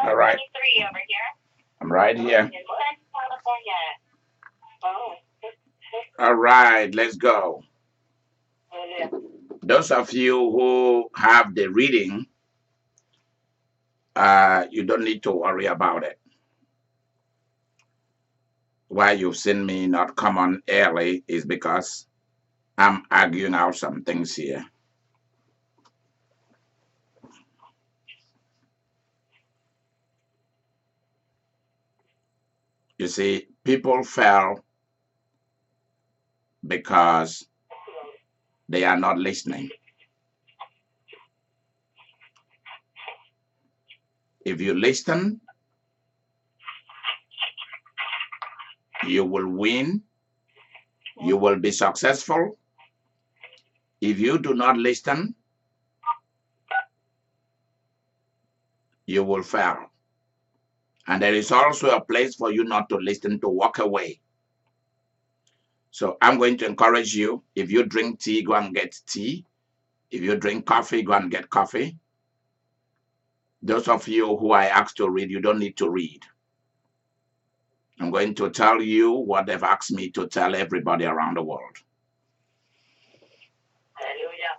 All right. I'm right here. All right, let's go. Those of you who have the reading, you don't need to worry about it. Why you've seen me not come on early is because I'm arguing out some things here. You see, people fell because they are not listening. If you listen, you will win. You will be successful. If you do not listen, you will fail. And there is also a place for you not to listen, to walk away. So I'm going to encourage you. If you drink tea, go and get tea. If you drink coffee, go and get coffee. Those of you who I asked to read, you don't need to read. I'm going to tell you what they've asked me to tell everybody around the world. Hallelujah.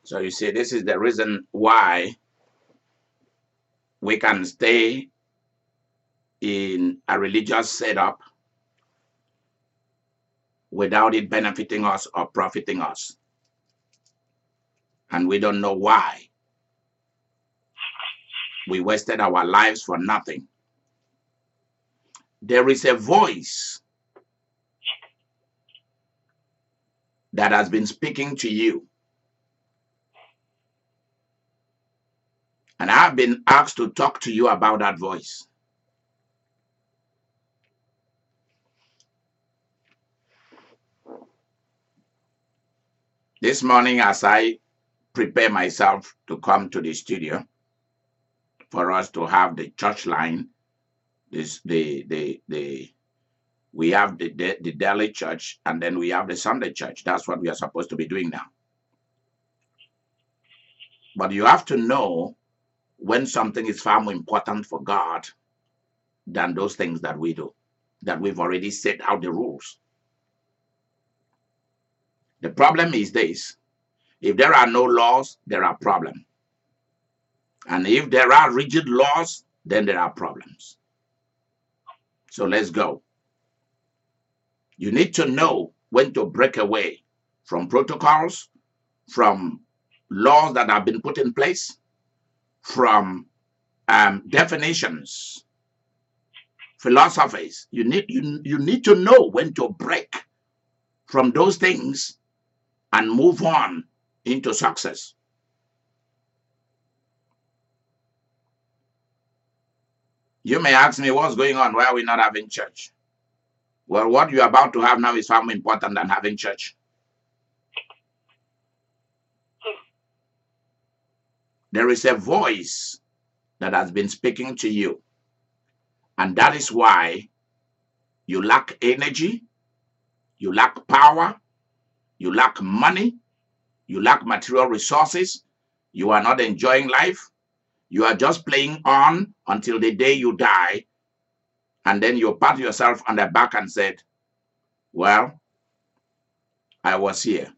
So you see, this is the reason why we can stay in a religious setup without it benefiting us or profiting us. And we don't know why. We wasted our lives for nothing. There is a voice that has been speaking to you. And I've been asked to talk to you about that voice. This morning, as I prepare myself to come to the studio for us to have the church line, we have the daily church, and then we have the Sunday church. That's what we are supposed to be doing now. But you have to know when something is far more important for God than those things that we do, that we've already set out the rules. The problem is this: if there are no laws, there are problems. And if there are rigid laws, then there are problems. So let's go. You need to know when to break away from protocols, from laws that have been put in place, from definitions, philosophies. You need to know when to break from those things and move on into success. You may ask me, what's going on? Why are we not having church? Well, what you're about to have now is far more important than having church. There is a voice that has been speaking to you. And that is why you lack energy, you lack power, you lack money, you lack material resources, you are not enjoying life, you are just playing on until the day you die, and then you pat yourself on the back and said, well, I was here.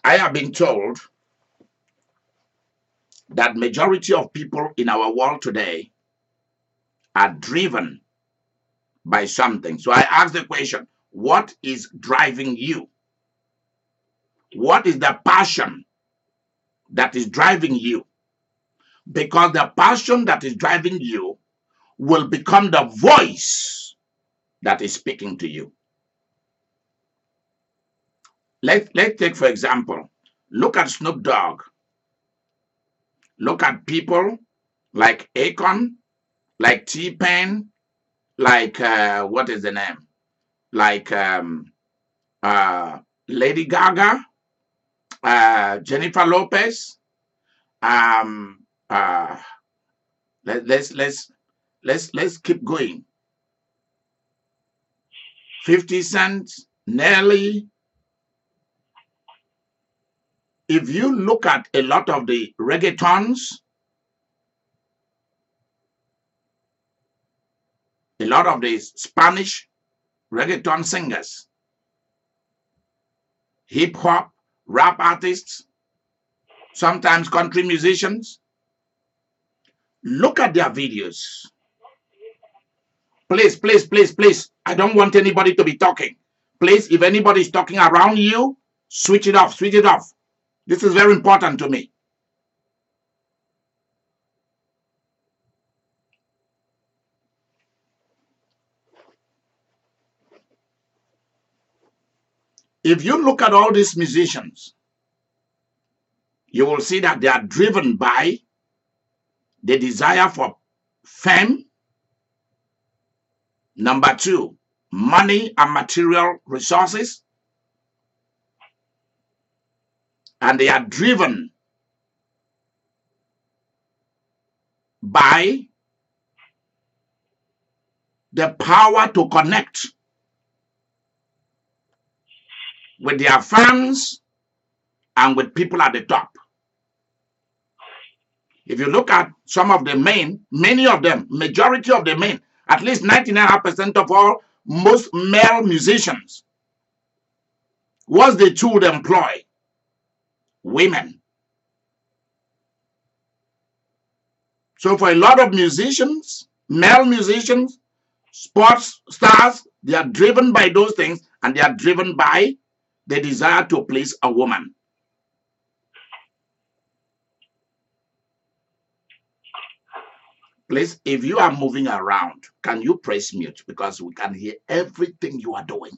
I have been told that majority of people in our world today are driven by something. So I ask the question, what is driving you? What is the passion that is driving you? Because the passion that is driving you will become the voice that is speaking to you. Let's take, for example, look at Snoop Dogg. Look at people like Akon, like T-Pain, like what is the name? Like Lady Gaga, Jennifer Lopez. Let's keep going. 50 Cent, Nelly. If you look at a lot of the reggaetons, a lot of the Spanish reggaeton singers, hip hop, rap artists, sometimes country musicians, look at their videos. Please, please, please, please. I don't want anybody to be talking. Please, if anybody is talking around you, switch it off, switch it off. This is very important to me. If you look at all these musicians, you will see that they are driven by the desire for fame. Number two, money and material resources. And they are driven by the power to connect with their fans and with people at the top. If you look at some of the men, many of them, majority of the men, at least 99% of all, most male musicians, what's the tool they employ? Women. So for a lot of musicians, male musicians, sports stars, they are driven by those things, and they are driven by the desire to please a woman. Please, if you are moving around, can you press mute? Because we can hear everything you are doing.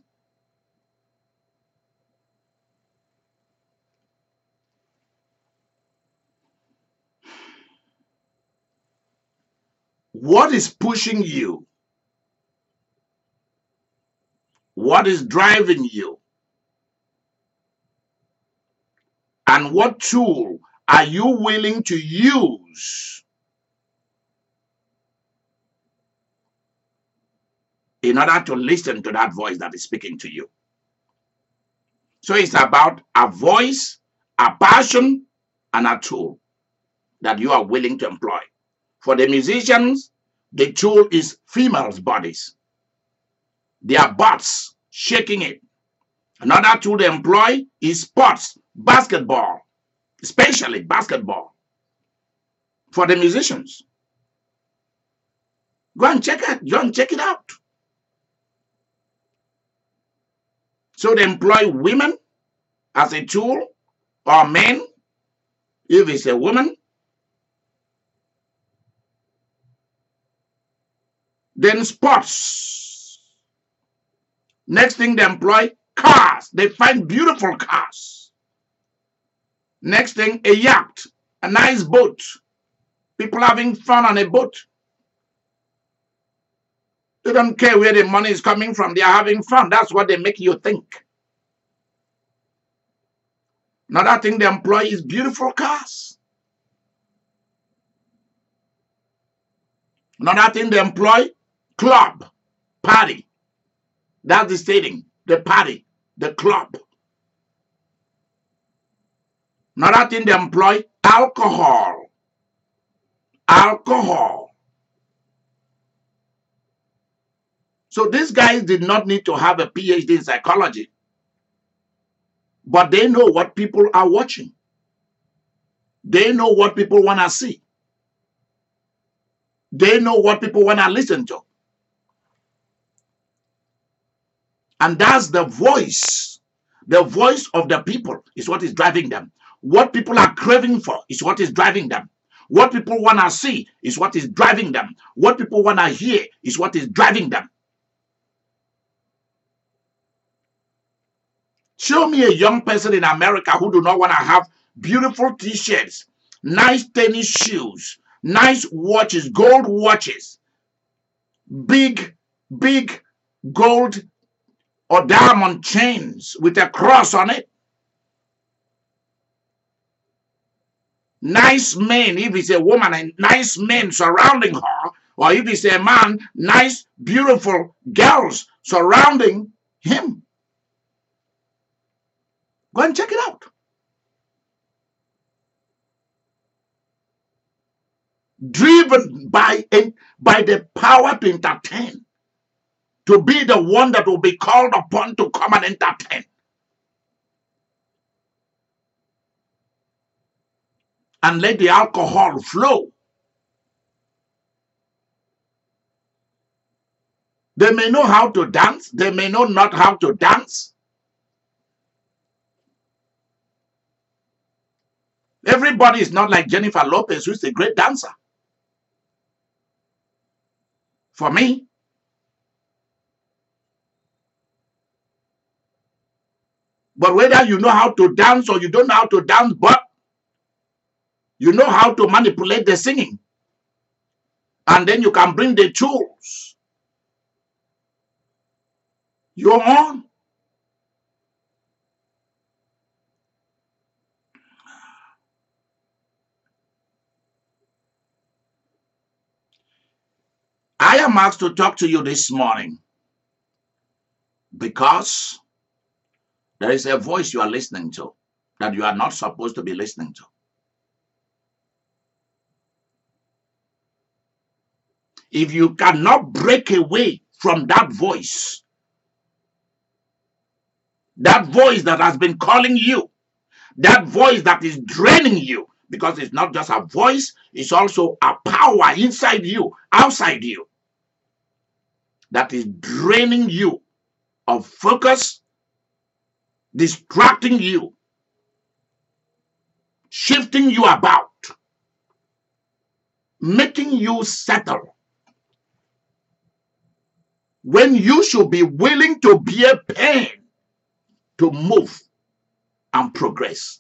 What is pushing you? What is driving you? And what tool are you willing to use in order to listen to that voice that is speaking to you? So it's about a voice, a passion, and a tool that you are willing to employ. For the musicians, the tool is females' bodies. Their butts shaking it. Another tool they employ is sports, basketball, especially basketball. For the musicians, go and check it out. So they employ women as a tool, or men, if it's a woman. Then sports. Next thing they employ, cars. They find beautiful cars. Next thing, a yacht, a nice boat. People having fun on a boat. They don't care where the money is coming from. They are having fun. That's what they make you think. Another thing they employ is beautiful cars. Another thing they employ, club, party. That's the stating, the party, the club. Another thing they employ, alcohol. Alcohol. So these guys did not need to have a PhD in psychology, but they know what people are watching. They know what people want to see. They know what people want to listen to. And that's the voice. The voice of the people is what is driving them. What people are craving for is what is driving them. What people want to see is what is driving them. What people want to hear is what is driving them. Show me a young person in America who do not want to have beautiful t-shirts, nice tennis shoes, nice watches, gold watches, big gold or diamond chains with a cross on it. Nice men, if it's a woman, and nice men surrounding her, or if it's a man, nice, beautiful girls surrounding him. Go and check it out. Driven by the power to entertain, to be the one that will be called upon to come and entertain. And let the alcohol flow. They may know how to dance. They may know not how to dance. Everybody is not like Jennifer Lopez, who's a great dancer. For me. But whether you know how to dance or you don't know how to dance, but you know how to manipulate the singing. And then you can bring the tools. You're on. I am asked to talk to you this morning because there is a voice you are listening to that you are not supposed to be listening to. If you cannot break away from that voice that has been calling you, that voice that is draining you, because it's not just a voice, it's also a power inside you, outside you, that is draining you of focus, distracting you, shifting you about, making you settle when you should be willing to bear pain to move and progress.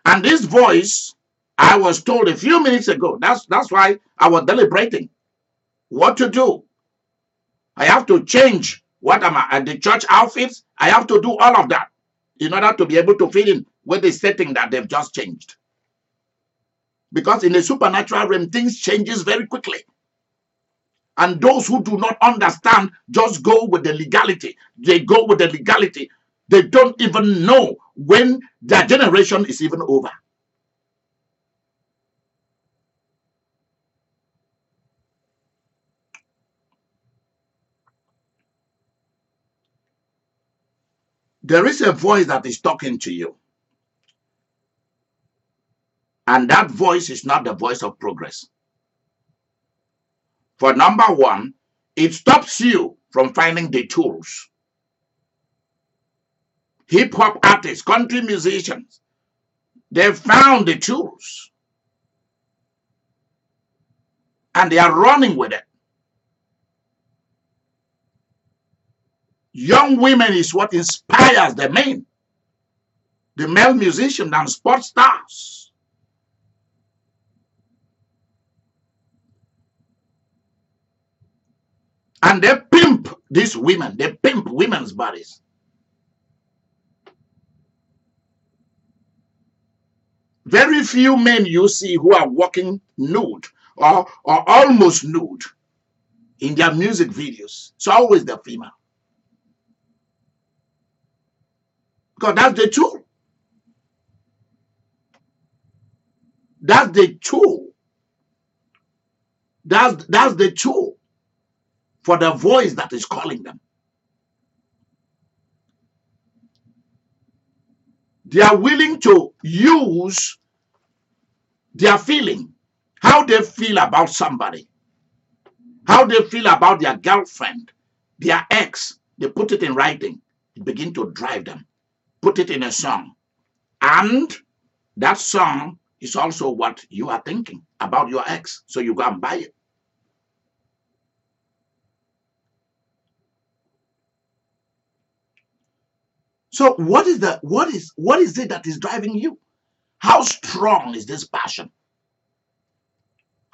And this voice, I was told a few minutes ago, that's why I was deliberating what to do. I have to change what am I at the church outfits. I have to do all of that in order to be able to fit in with the setting that they've just changed. Because in the supernatural realm, things changes very quickly. And those who do not understand just go with the legality. They go with the legality. They don't even know when their generation is even over. There is a voice that is talking to you. And that voice is not the voice of progress. For number one, it stops you from finding the tools. Hip-hop artists, country musicians, they found the tools. And they are running with it. Young women is what inspires the men, the male musicians and sports stars. And they pimp these women. They pimp women's bodies. Very few men you see who are walking nude or almost nude in their music videos. It's always the female. Because that's the tool. That's the tool. That's the tool for the voice that is calling them. They are willing to use their feeling, how they feel about somebody, how they feel about their girlfriend, their ex. They put it in writing. It begins to drive them. Put it in a song. And that song is also what you are thinking about your ex. So you go and buy it. So what is it that is driving you? How strong is this passion?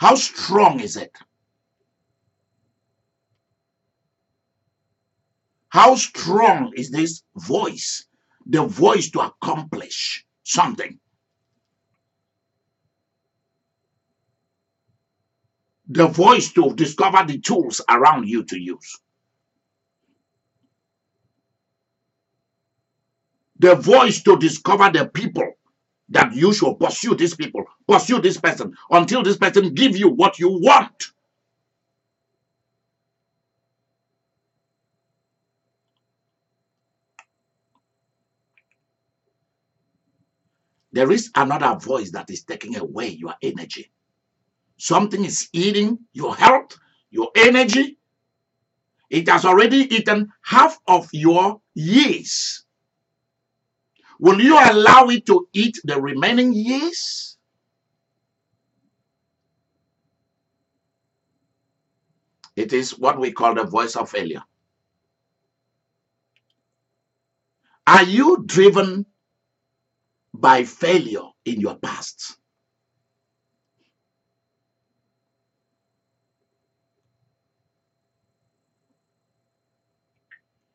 How strong is it? How strong is this voice? The voice to accomplish something. The voice to discover the tools around you to use. The voice to discover the people that you should pursue these people, pursue this person until this person give you what you want. There is another voice that is taking away your energy. Something is eating your health, your energy. It has already eaten half of your years. Will you allow it to eat the remaining years? It is what we call the voice of failure. Are you driven by failure in your past?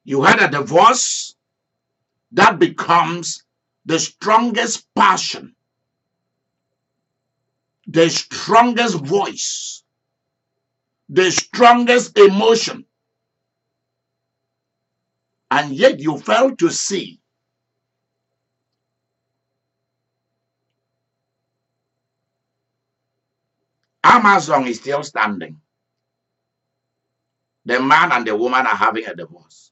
You had a divorce that becomes the strongest passion, the strongest voice, the strongest emotion, and yet you fail to see Amazon is still standing. The man and the woman are having a divorce.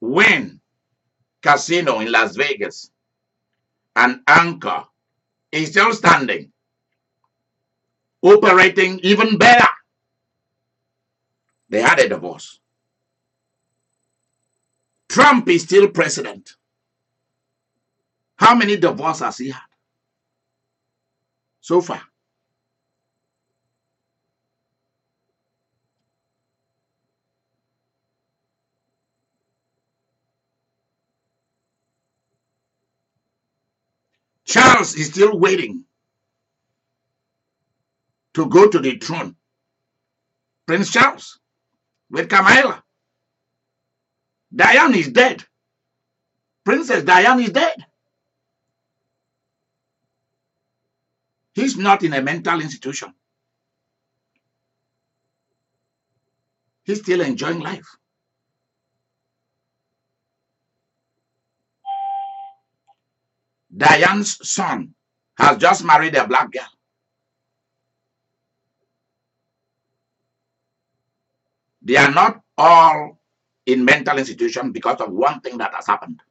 Wynn Casino in Las Vegas and Anchor is still standing, operating even better. They had a divorce. Trump is still president. How many divorces has he had so far? Charles is still waiting to go to the throne. Prince Charles with Camilla. Diane is dead. Princess Diane is dead. He's not in a mental institution. He's still enjoying life. Diane's son has just married a black girl. They are not all in mental institution because of one thing that has happened.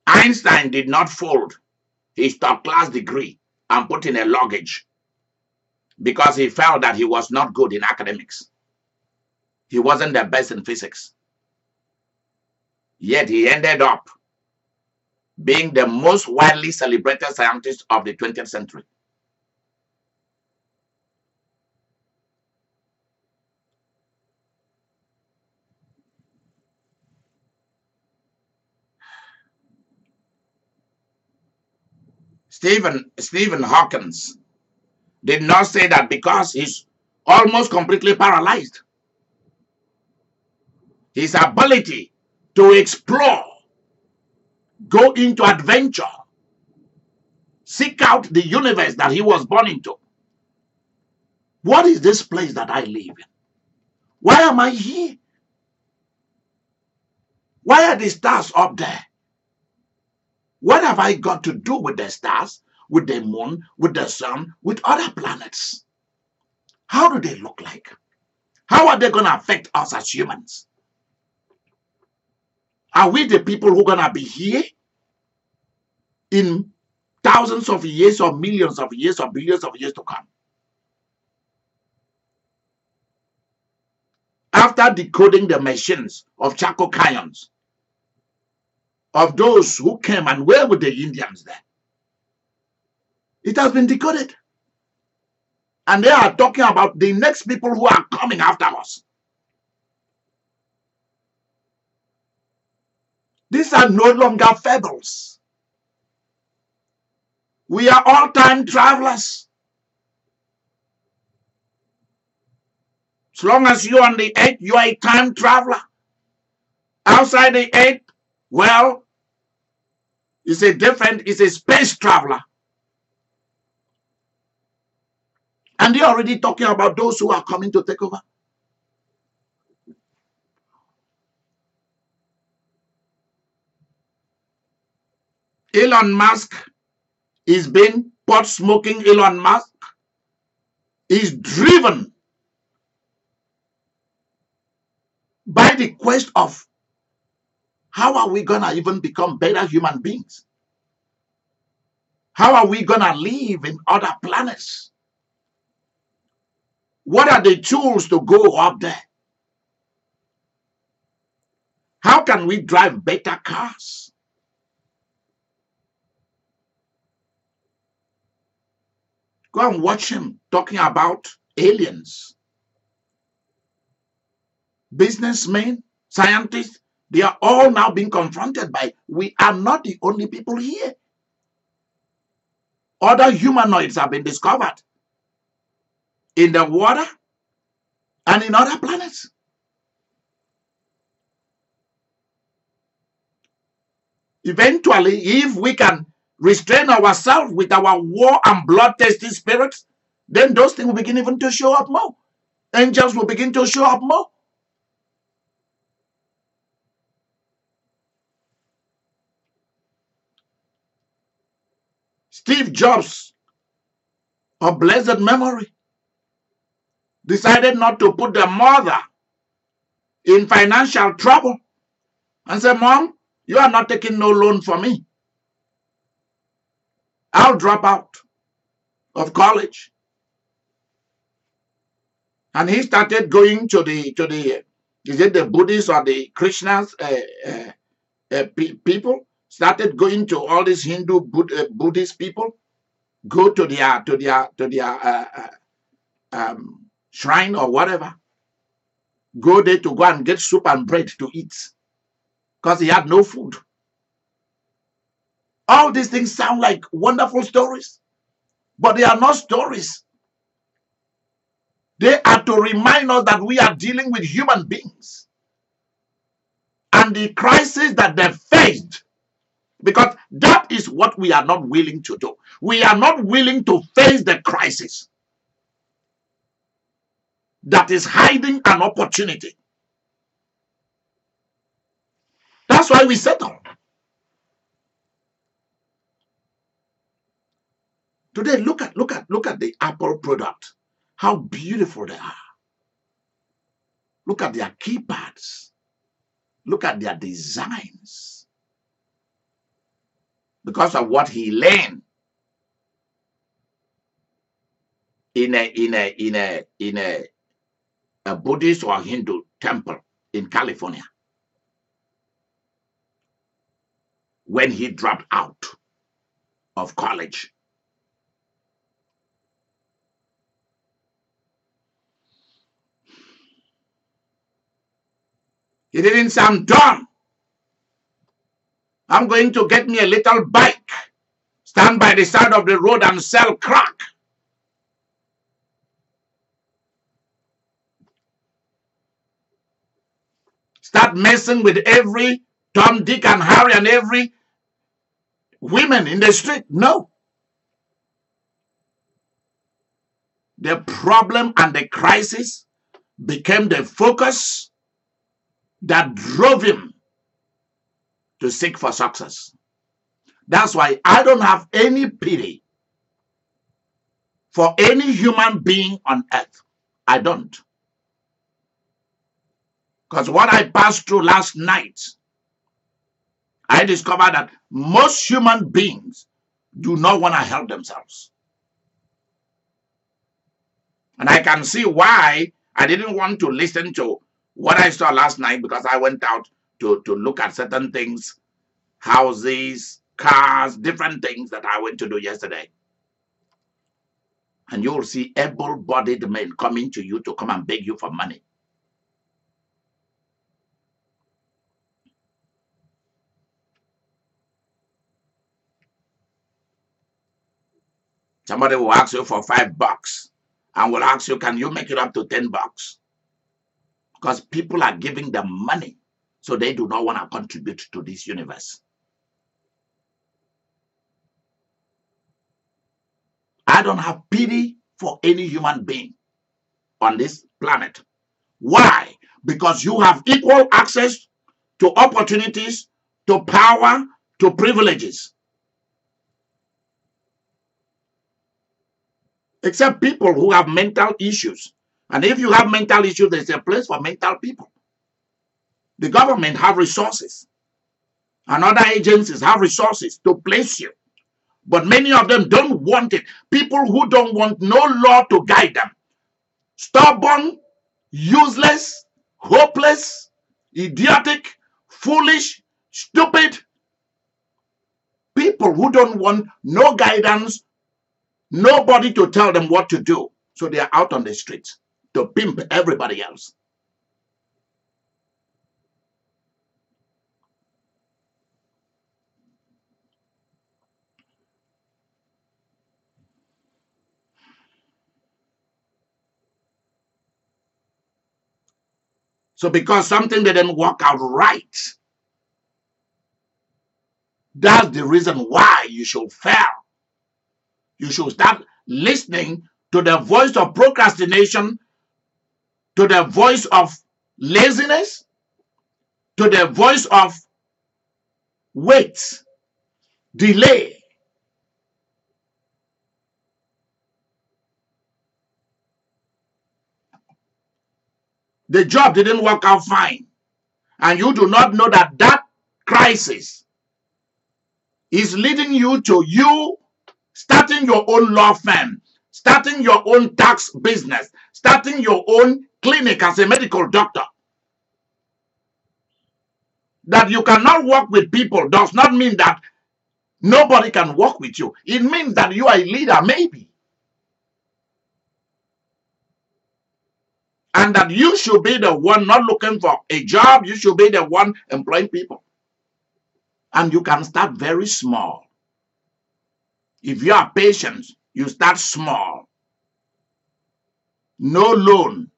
Einstein did not fold his top class degree and put in a luggage because he felt that he was not good in academics. He wasn't the best in physics. Yet he ended up being the most widely celebrated scientist of the 20th century. Stephen Hawkins did not say that because he's almost completely paralyzed. His ability to explore, go into adventure, seek out the universe that he was born into. What is this place that I live in? Why am I here? Why are the stars up there? What have I got to do with the stars, with the moon, with the sun, with other planets? How do they look like? How are they going to affect us as humans? Are we the people who are going to be here in thousands of years or millions of years or billions of years to come? After decoding the machines of Chaco Canyons, of those who came and were with the Indians there, it has been decoded. And they are talking about the next people who are coming after us. These are no longer fables. We are all time travelers. As long as you're on the earth, you are a time traveler. Outside the earth, well, it's a space traveler. And they're already talking about those who are coming to take over. Elon Musk is being pot-smoking. Elon Musk is driven by the quest of how are we going to even become better human beings? How are we going to live in other planets? What are the tools to go up there? How can we drive better cars? Go and watch him talking about aliens. Businessmen, scientists, they are all now being confronted by, we are not the only people here. Other humanoids have been discovered in the water and in other planets. Eventually, if we can restrain ourselves with our war and bloodthirsty spirits, then those things will begin even to show up more. Angels will begin to show up more. Steve Jobs, of blessed memory, decided not to put the mother in financial trouble and said, Mom, you are not taking no loan for me. I'll drop out of college. And he started going to the is it the Buddhists or the Krishnas people? Started going to all these Hindu Buddhist people, go to their shrine or whatever, go there to go and get soup and bread to eat because he had no food. All these things sound like wonderful stories, but they are not stories. They are to remind us that we are dealing with human beings and the crisis that they faced, because that is what we are not willing to do. We are not willing to face the crisis that is hiding an opportunity. That's why we settle. Today, look at the Apple product. How beautiful they are. Look at their keypads. Look at their designs. Because of what he learned in a Buddhist or Hindu temple in California when he dropped out of college. He didn't say, I'm done. I'm going to get me a little bike, stand by the side of the road and sell crack. Start messing with every Tom, Dick, and Harry and every women in the street. No. The problem and the crisis became the focus that drove him to seek for success. That's why I don't have any pity for any human being on earth. I don't. Because what I passed through last night, I discovered that most human beings do not want to help themselves. And I can see why I didn't want to listen to what I saw last night, because I went out to look at certain things, houses, cars, different things that I went to do yesterday. And you will see able-bodied men coming to you to come and beg you for money. Somebody will ask you for $5 and will ask you, can you make it up to $10? Because people are giving them money, so they do not want to contribute to this universe. I don't have pity for any human being on this planet. Why? Because you have equal access to opportunities, to power, to privileges. Except people who have mental issues. And if you have mental issues, there's a place for mental people. The government have resources, and other agencies have resources to place you. But many of them don't want it. People who don't want no law to guide them. Stubborn, useless, hopeless, idiotic, foolish, stupid. People who don't want no guidance, nobody to tell them what to do. So they are out on the streets to pimp everybody else. So because something didn't work out right, that's the reason why you should fail. You should start listening to the voice of procrastination, to the voice of laziness, to the voice of wait, delay. The job didn't work out fine, and you do not know that that crisis is leading you to you starting your own law firm, starting your own tax business, starting your own clinic as a medical doctor. That you cannot work with people does not mean that nobody can work with you. It means that you are a leader, maybe. And that you should be the one not looking for a job. You should be the one employing people. And you can start very small. If you are patient, you start small. No loan,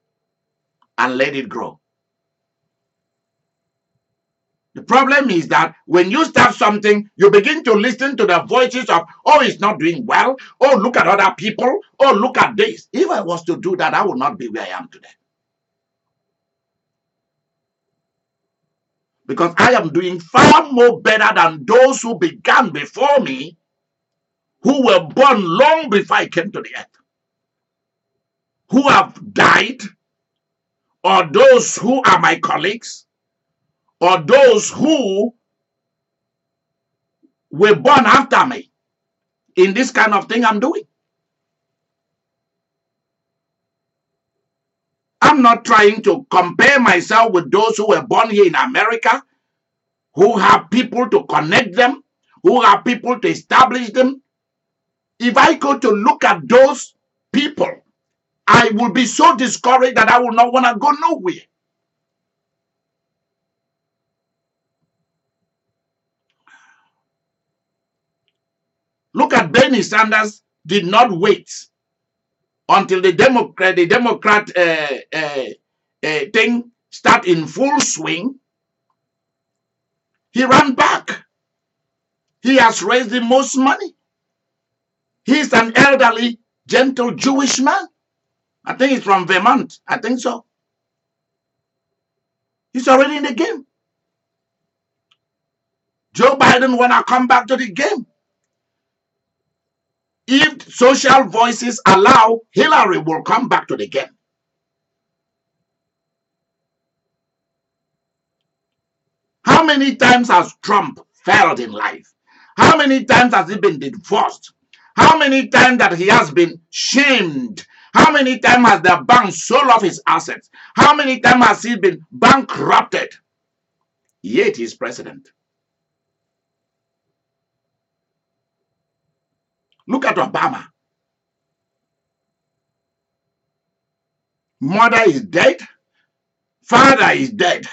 and let it grow. The problem is that when you start something, you begin to listen to the voices of, oh, it's not doing well. Oh, look at other people. Oh, look at this. If I was to do that, I would not be where I am today. Because I am doing far more better than those who began before me, who were born long before I came to the earth, who have died, or those who are my colleagues, or those who were born after me in this kind of thing I'm doing. I'm not trying to compare myself with those who were born here in America, who have people to connect them, who have people to establish them. If I go to look at those people, I will be so discouraged that I will not want to go nowhere. Look at Bernie Sanders did not wait until the Democrat thing start in full swing. He ran back. He has raised the most money. He's an elderly, gentle Jewish man. I think he's from Vermont. I think so. He's already in the game. Joe Biden want to come back to the game. If social voices allow, Hillary will come back to the game. How many times has Trump failed in life? How many times has he been divorced? How many times that he has been shamed? How many times has the bank sold off his assets? How many times has he been bankrupted? Yet he's president. Look at Obama. Mother is dead. Father is dead.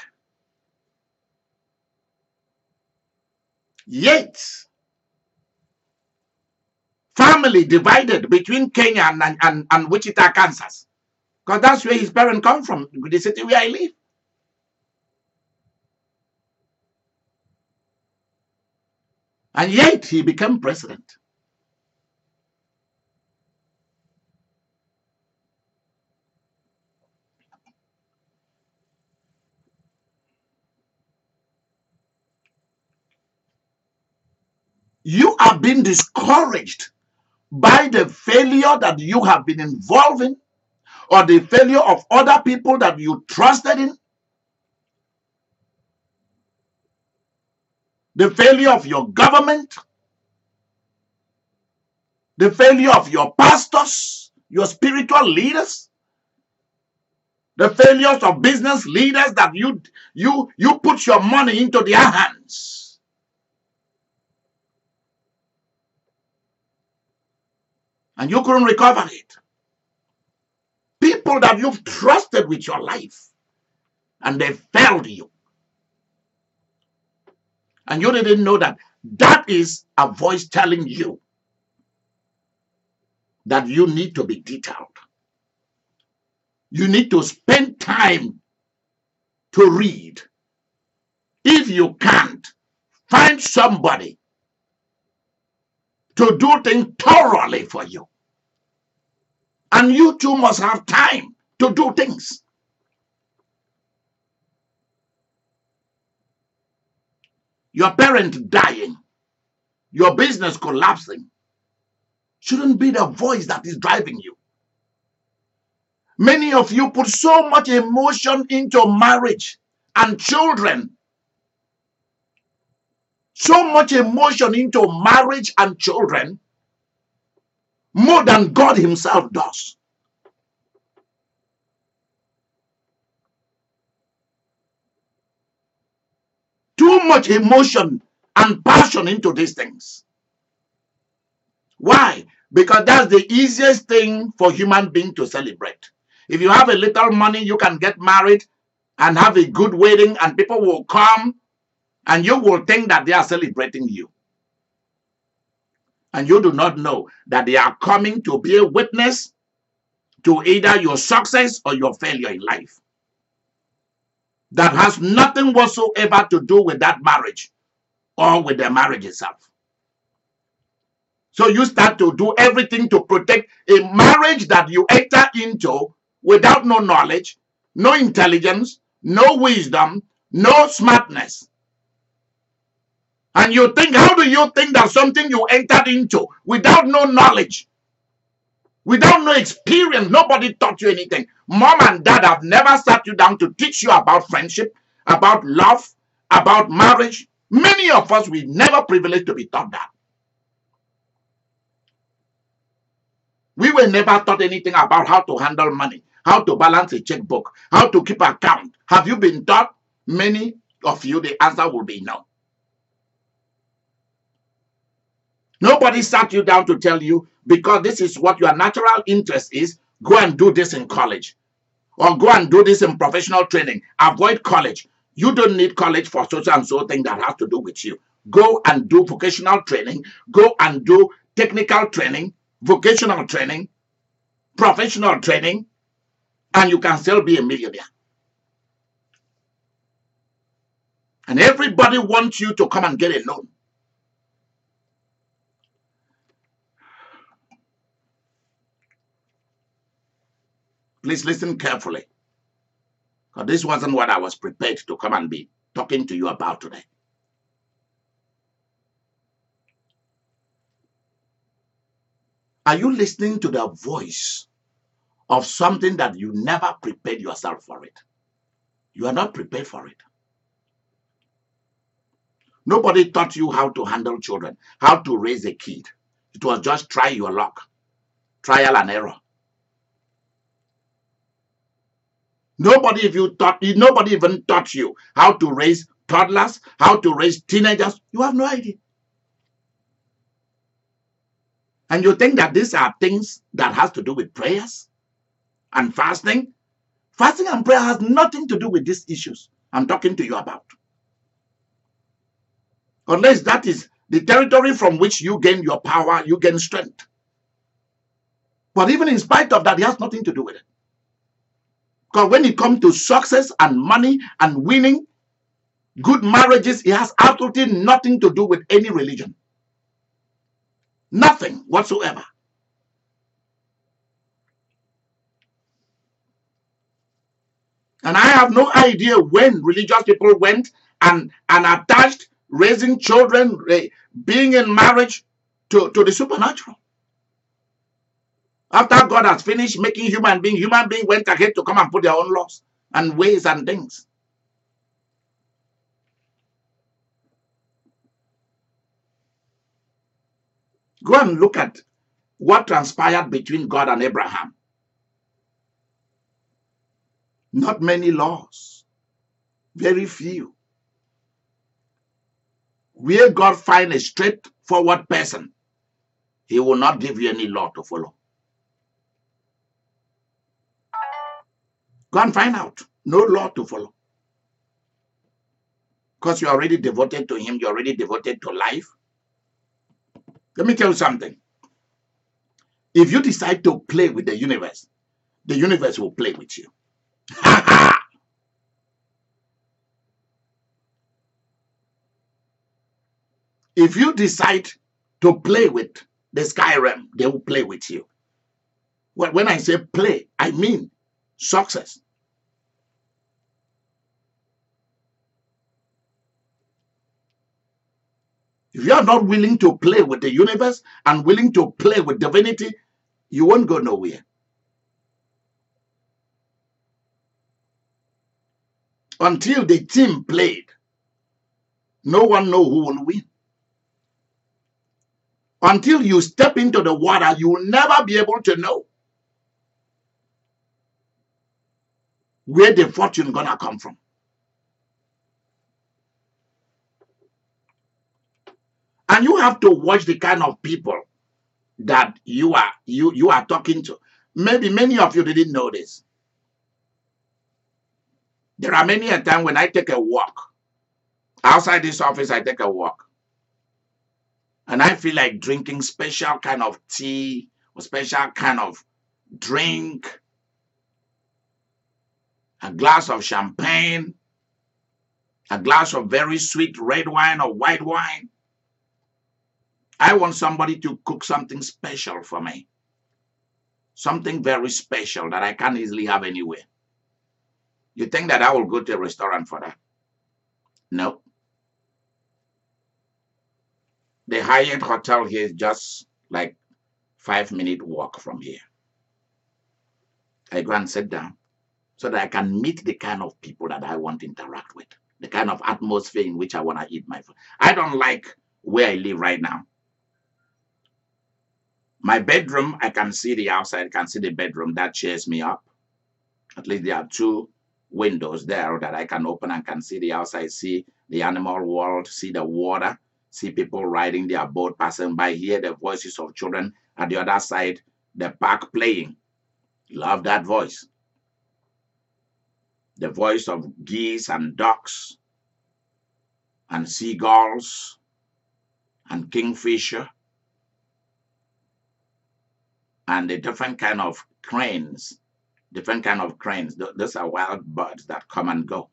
Yet, family divided between Kenya and Wichita, Kansas. Because that's where his parents come from, the city where I live. And yet he became president. You have been discouraged by the failure that you have been involved in, or the failure of other people that you trusted in, the failure of your government, the failure of your pastors, your spiritual leaders, the failures of business leaders that you put your money into their hands. And you couldn't recover it. People that you've trusted with your life, and they failed you. And you didn't know that that is a voice telling you that you need to be detailed. You need to spend time to read. If you can't, find somebody to do things thoroughly for you. And you too must have time to do things. Your parent dying, your business collapsing, shouldn't be the voice that is driving you. Many of you put so much emotion into marriage and children. So much emotion into marriage and children, more than God himself does. Too much emotion and passion into these things. Why? Because that's the easiest thing for human being to celebrate. If you have a little money, you can get married and have a good wedding, and people will come and you will think that they are celebrating you. And you do not know that they are coming to be a witness to either your success or your failure in life. That has nothing whatsoever to do with that marriage or with the marriage itself. So you start to do everything to protect a marriage that you enter into without no knowledge, no intelligence, no wisdom, no smartness. And you think, how do you think that something you entered into without no knowledge, without no experience, nobody taught you anything? Mom and dad have never sat you down to teach you about friendship, about love, about marriage. Many of us, we never privileged to be taught that. We were never taught anything about how to handle money, how to balance a checkbook, how to keep account. Have you been taught? Many of you, the answer will be no. Nobody sat you down to tell you, because this is what your natural interest is, go and do this in college. Or go and do this in professional training. Avoid college. You don't need college for social and so thing that has to do with you. Go and do vocational training. Go and do technical training, vocational training, professional training, and you can still be a millionaire. And everybody wants you to come and get a loan. Please listen carefully, because this wasn't what I was prepared to come and be talking to you about today. Are you listening to the voice of something that you never prepared yourself for it? You are not prepared for it. Nobody taught you how to handle children, how to raise a kid. It was just try your luck, trial and error. Nobody even taught you how to raise toddlers, how to raise teenagers. You have no idea. And you think that these are things that has to do with prayers and fasting? Fasting and prayer has nothing to do with these issues I'm talking to you about. Unless that is the territory from which you gain your power, you gain strength. But even in spite of that, he has nothing to do with it. Because when it comes to success and money and winning, good marriages, it has absolutely nothing to do with any religion. Nothing whatsoever. And I have no idea when religious people went and attached raising children, being in marriage to the supernatural. After God has finished making human beings went ahead to come and put their own laws and ways and things. Go and look at what transpired between God and Abraham. Not many laws, very few. Where God finds a straightforward person, he will not give you any law to follow. Go and find out. No law to follow. Because you're already devoted to him, you're already devoted to life. Let me tell you something. If you decide to play with the universe will play with you. If you decide to play with the sky realm, they will play with you. Well, when I say play, I mean success. If you are not willing to play with the universe and willing to play with divinity, you won't go nowhere. Until the team played, no one knows who will win. Until you step into the water, you will never be able to know where the fortune is going to come from. And you have to watch the kind of people that you are talking to. Maybe many of you didn't know this. There are many a time when I take a walk. Outside this office, I take a walk. And I feel like drinking special kind of tea or special kind of drink. A glass of champagne. A glass of very sweet red wine or white wine. I want somebody to cook something special for me. Something very special that I can't easily have anywhere. You think that I will go to a restaurant for that? No. The Hyatt Hotel here is just like 5-minute walk from here. I go and sit down so that I can meet the kind of people that I want to interact with. The kind of atmosphere in which I want to eat my food. I don't like where I live right now. My bedroom, I can see the outside, I can see the bedroom. That cheers me up. At least there are 2 windows there that I can open and can see the outside, see the animal world, see the water, see people riding their boat passing by, hear the voices of children at the other side, the park playing. Love that voice. The voice of geese and ducks and seagulls and kingfisher and the different kind of cranes. Different kind of cranes. Those are wild birds that come and go.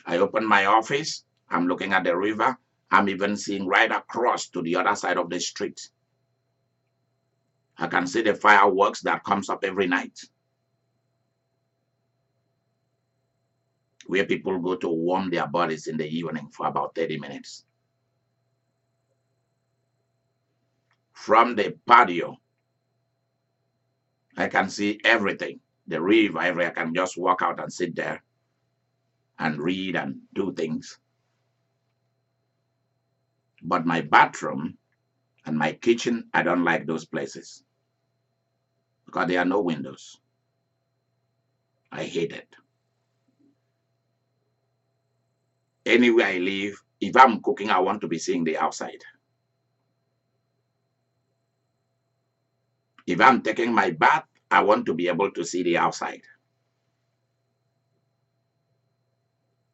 I open my office. I'm looking at the river. I'm even seeing right across to the other side of the street. I can see the fireworks that comes up every night. Where people go to warm their bodies in the evening for about 30 minutes. From the patio, I can see everything. The river, I can just walk out and sit there and read and do things. But my bathroom and my kitchen, I don't like those places because there are no windows. I hate it. Anywhere I live, if I'm cooking, I want to be seeing the outside. If I'm taking my bath, I want to be able to see the outside.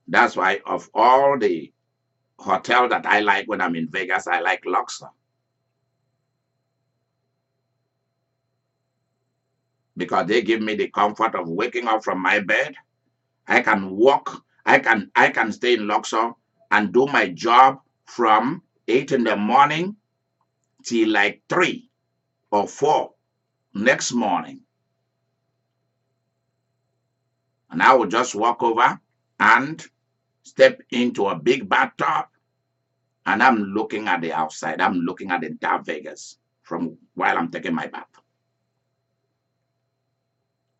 That's why of all the hotel that I like when I'm in Vegas, I like Luxor. because they give me the comfort of waking up from my bed. I can walk. I can stay in Luxor and do my job from 8 in the morning till like 3 or 4 next morning. And I will just walk over and step into a big bathtub, and I'm looking at the outside. I'm looking at the entire Vegas from while I'm taking my bath.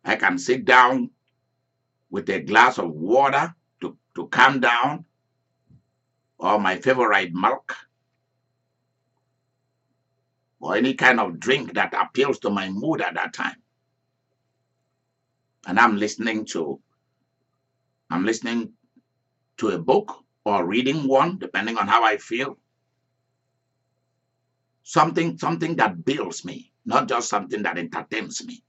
I can sit down with a glass of water to calm down, or my favorite milk, or any kind of drink that appeals to my mood at that time. And I'm listening to a book or reading one, depending on how I feel. Something that builds me, not just something that entertains me.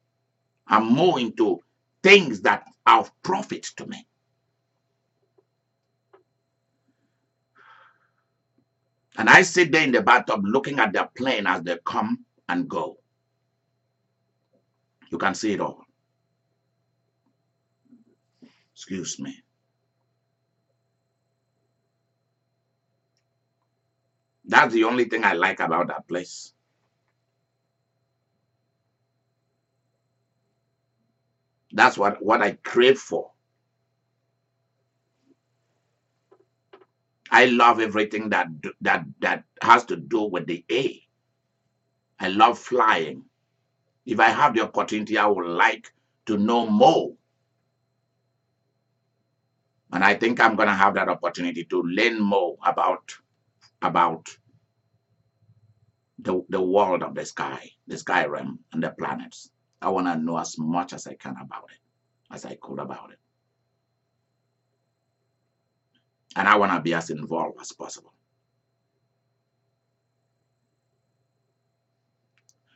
I'm more into things that are of profit to me. And I sit there in the bathtub looking at the plane as they come and go. You can see it all. Excuse me. That's the only thing I like about that place. That's what I crave for. I love everything that has to do with the air. I love flying. If I have the opportunity, I would like to know more. And I think I'm going to have that opportunity to learn more about the world of the sky realm and the planets. I want to know as much as I can about it, as I could about it. And I want to be as involved as possible.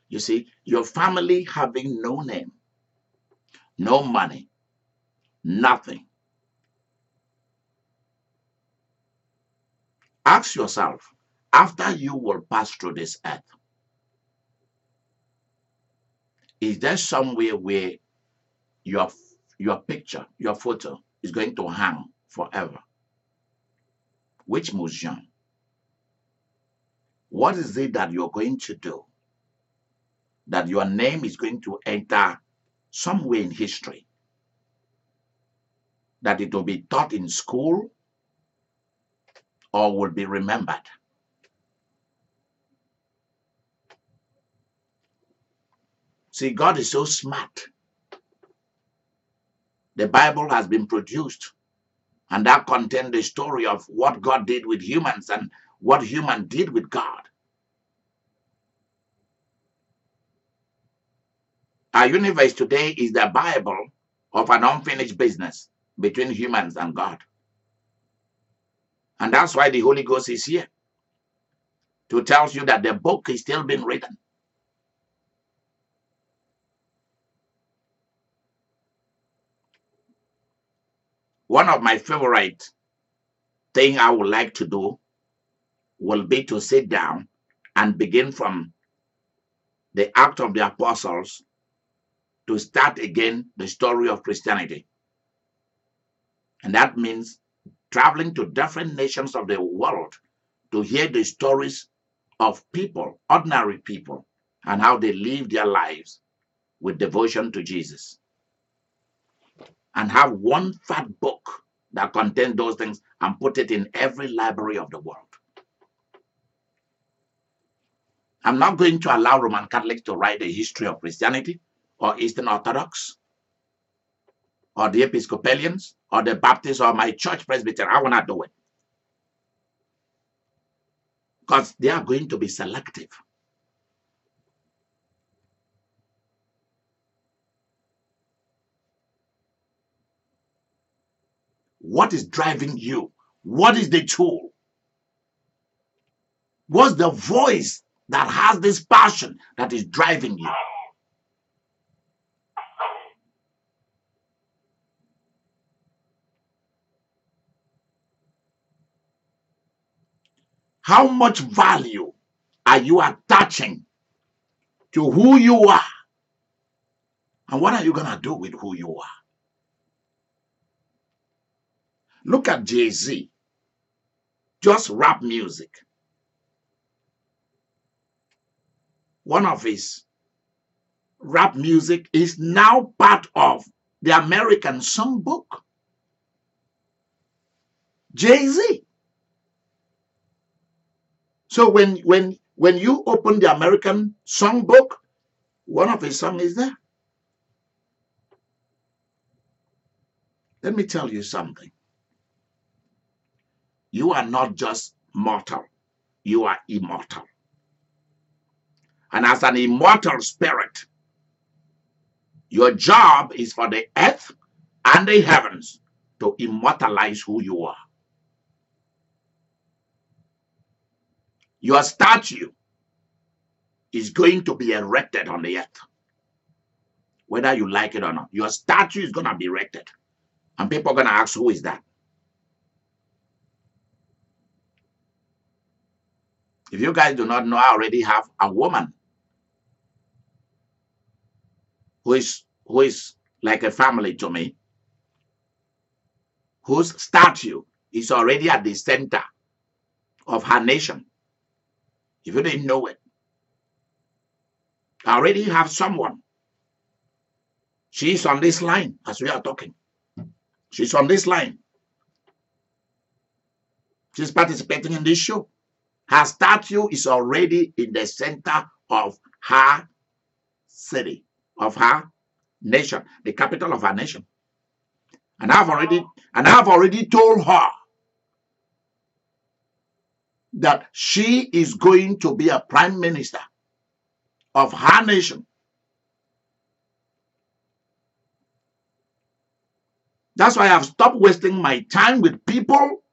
You see, your family having no name, no money, nothing. Ask yourself, after you will pass through this earth, is there somewhere where your picture, your photo is going to hang forever? Which museum? What is it that you're going to do that your name is going to enter somewhere in history? That it will be taught in school or will be remembered? See, God is so smart. The Bible has been produced, and that contains the story of what God did with humans and what human did with God. Our universe today is the Bible of an unfinished business between humans and God. And that's why the Holy Ghost is here to tell you that the book is still being written. One of my favorite things I would like to do will be to sit down and begin from the Acts of the Apostles to start again the story of Christianity. And that means traveling to different nations of the world to hear the stories of people, ordinary people, and how they live their lives with devotion to Jesus. And have one fat book that contains those things and put it in every library of the world. I'm not going to allow Roman Catholics to write the history of Christianity or Eastern Orthodox or the Episcopalians or the Baptists or my church Presbyterian. I will not do it. Because they are going to be selective. What is driving you? What is the tool? What's the voice that has this passion that is driving you? How much value are you attaching to who you are And what are you going to do with who you are? Look at Jay-Z. Just rap music. One of his rap music is now part of the American songbook. Jay-Z. So when you open the American songbook, one of his songs is there. Let me tell you something. You are not just mortal. You are immortal. And as an immortal spirit, your job is for the earth and the heavens to immortalize who you are. Your statue is going to be erected on the earth. Whether you like it or not, your statue is going to be erected. And people are going to ask, who is that? If you guys do not know, I already have a woman who is like a family to me, whose statue is already at the center of her nation. If you didn't know it, I already have someone. She's on this line as we are talking. She's on this line. She's participating in this show. Her statue is already in the center of her city, of her nation, the capital of her nation. And I've already told her that she is going to be a prime minister of her nation. That's why I've stopped wasting my time with people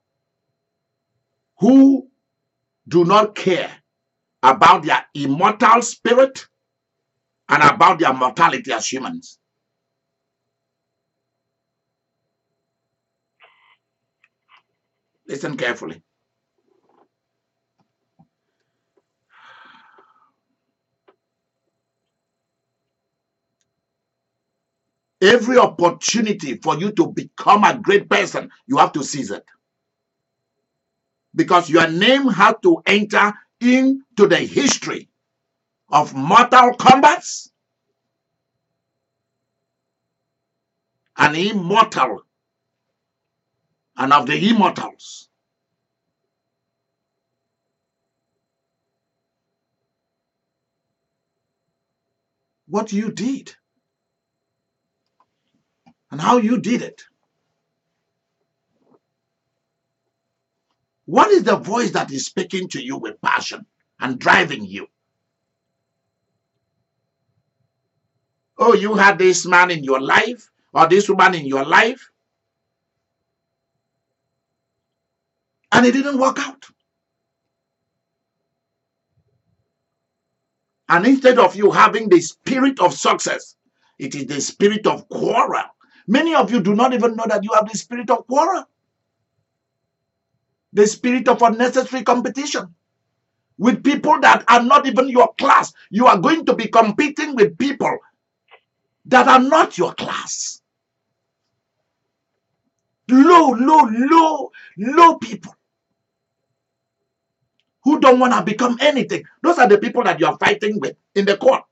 who do not care about their immortal spirit and about their mortality as humans. Listen carefully. Every opportunity for you to become a great person, you have to seize it. Because your name has to enter into the history of mortal combats and immortal and of the immortals. What you did and how you did it. What is the voice that is speaking to you with passion and driving you? Oh, you had this man in your life or this woman in your life, and it didn't work out. And instead of you having the spirit of success, it is the spirit of quarrel. Many of you do not even know that you have the spirit of quarrel. The spirit of unnecessary competition with people that are not even your class. You are going to be competing with people that are not your class. Low people who don't want to become anything. Those are the people that you are fighting with in the court.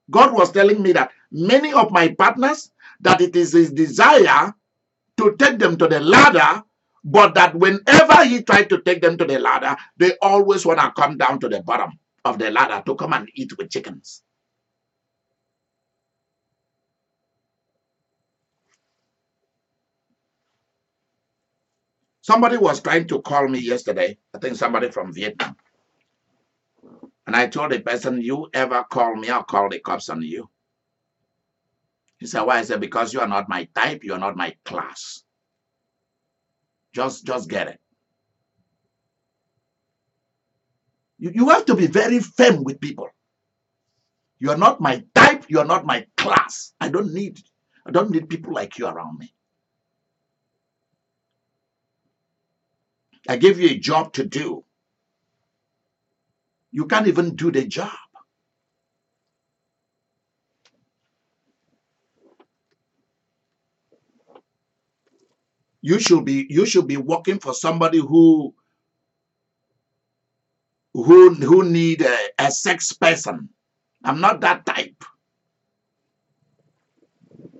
God was telling me that many of my partners, that it is his desire to take them to the ladder, but that whenever he tried to take them to the ladder, they always want to come down to the bottom of the ladder to come and eat with chickens. Somebody was trying to call me yesterday. I think somebody from Vietnam. And I told the person, you ever call me, I'll call the cops on you. He said, why? I said, because you are not my type, you are not my class. Just get it. You have to be very firm with people. You are not my type, you are not my class. I don't need people like you around me. I gave you a job to do. You can't even do the job. You should be working for somebody who need a sex person. I'm not that type.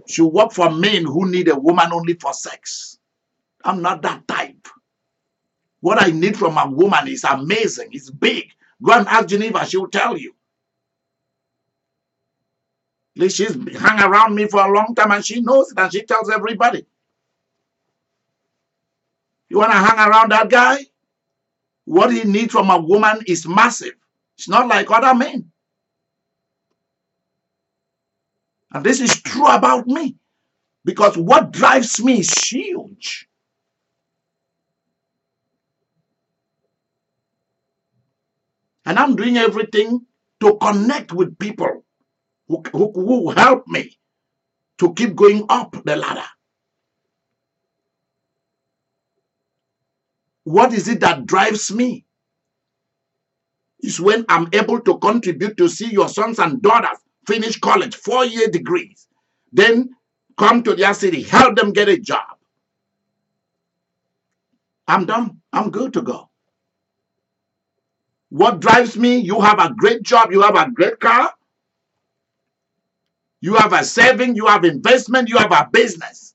Should work for men who need a woman only for sex. I'm not that type. What I need from a woman is amazing. It's big. Go and ask Geneva. She will tell you. She's hung around me for a long time and she knows it and she tells everybody. You want to hang around that guy? What he needs from a woman is massive. It's not like other men. And this is true about me. Because what drives me is huge. And I'm doing everything to connect with people who help me to keep going up the ladder. What is it that drives me? It's when I'm able to contribute to see your sons and daughters finish college, 4-year degrees, then come to their city, help them get a job. I'm done. I'm good to go. What drives me? You have a great job. You have a great car. You have a saving. You have investment. You have a business.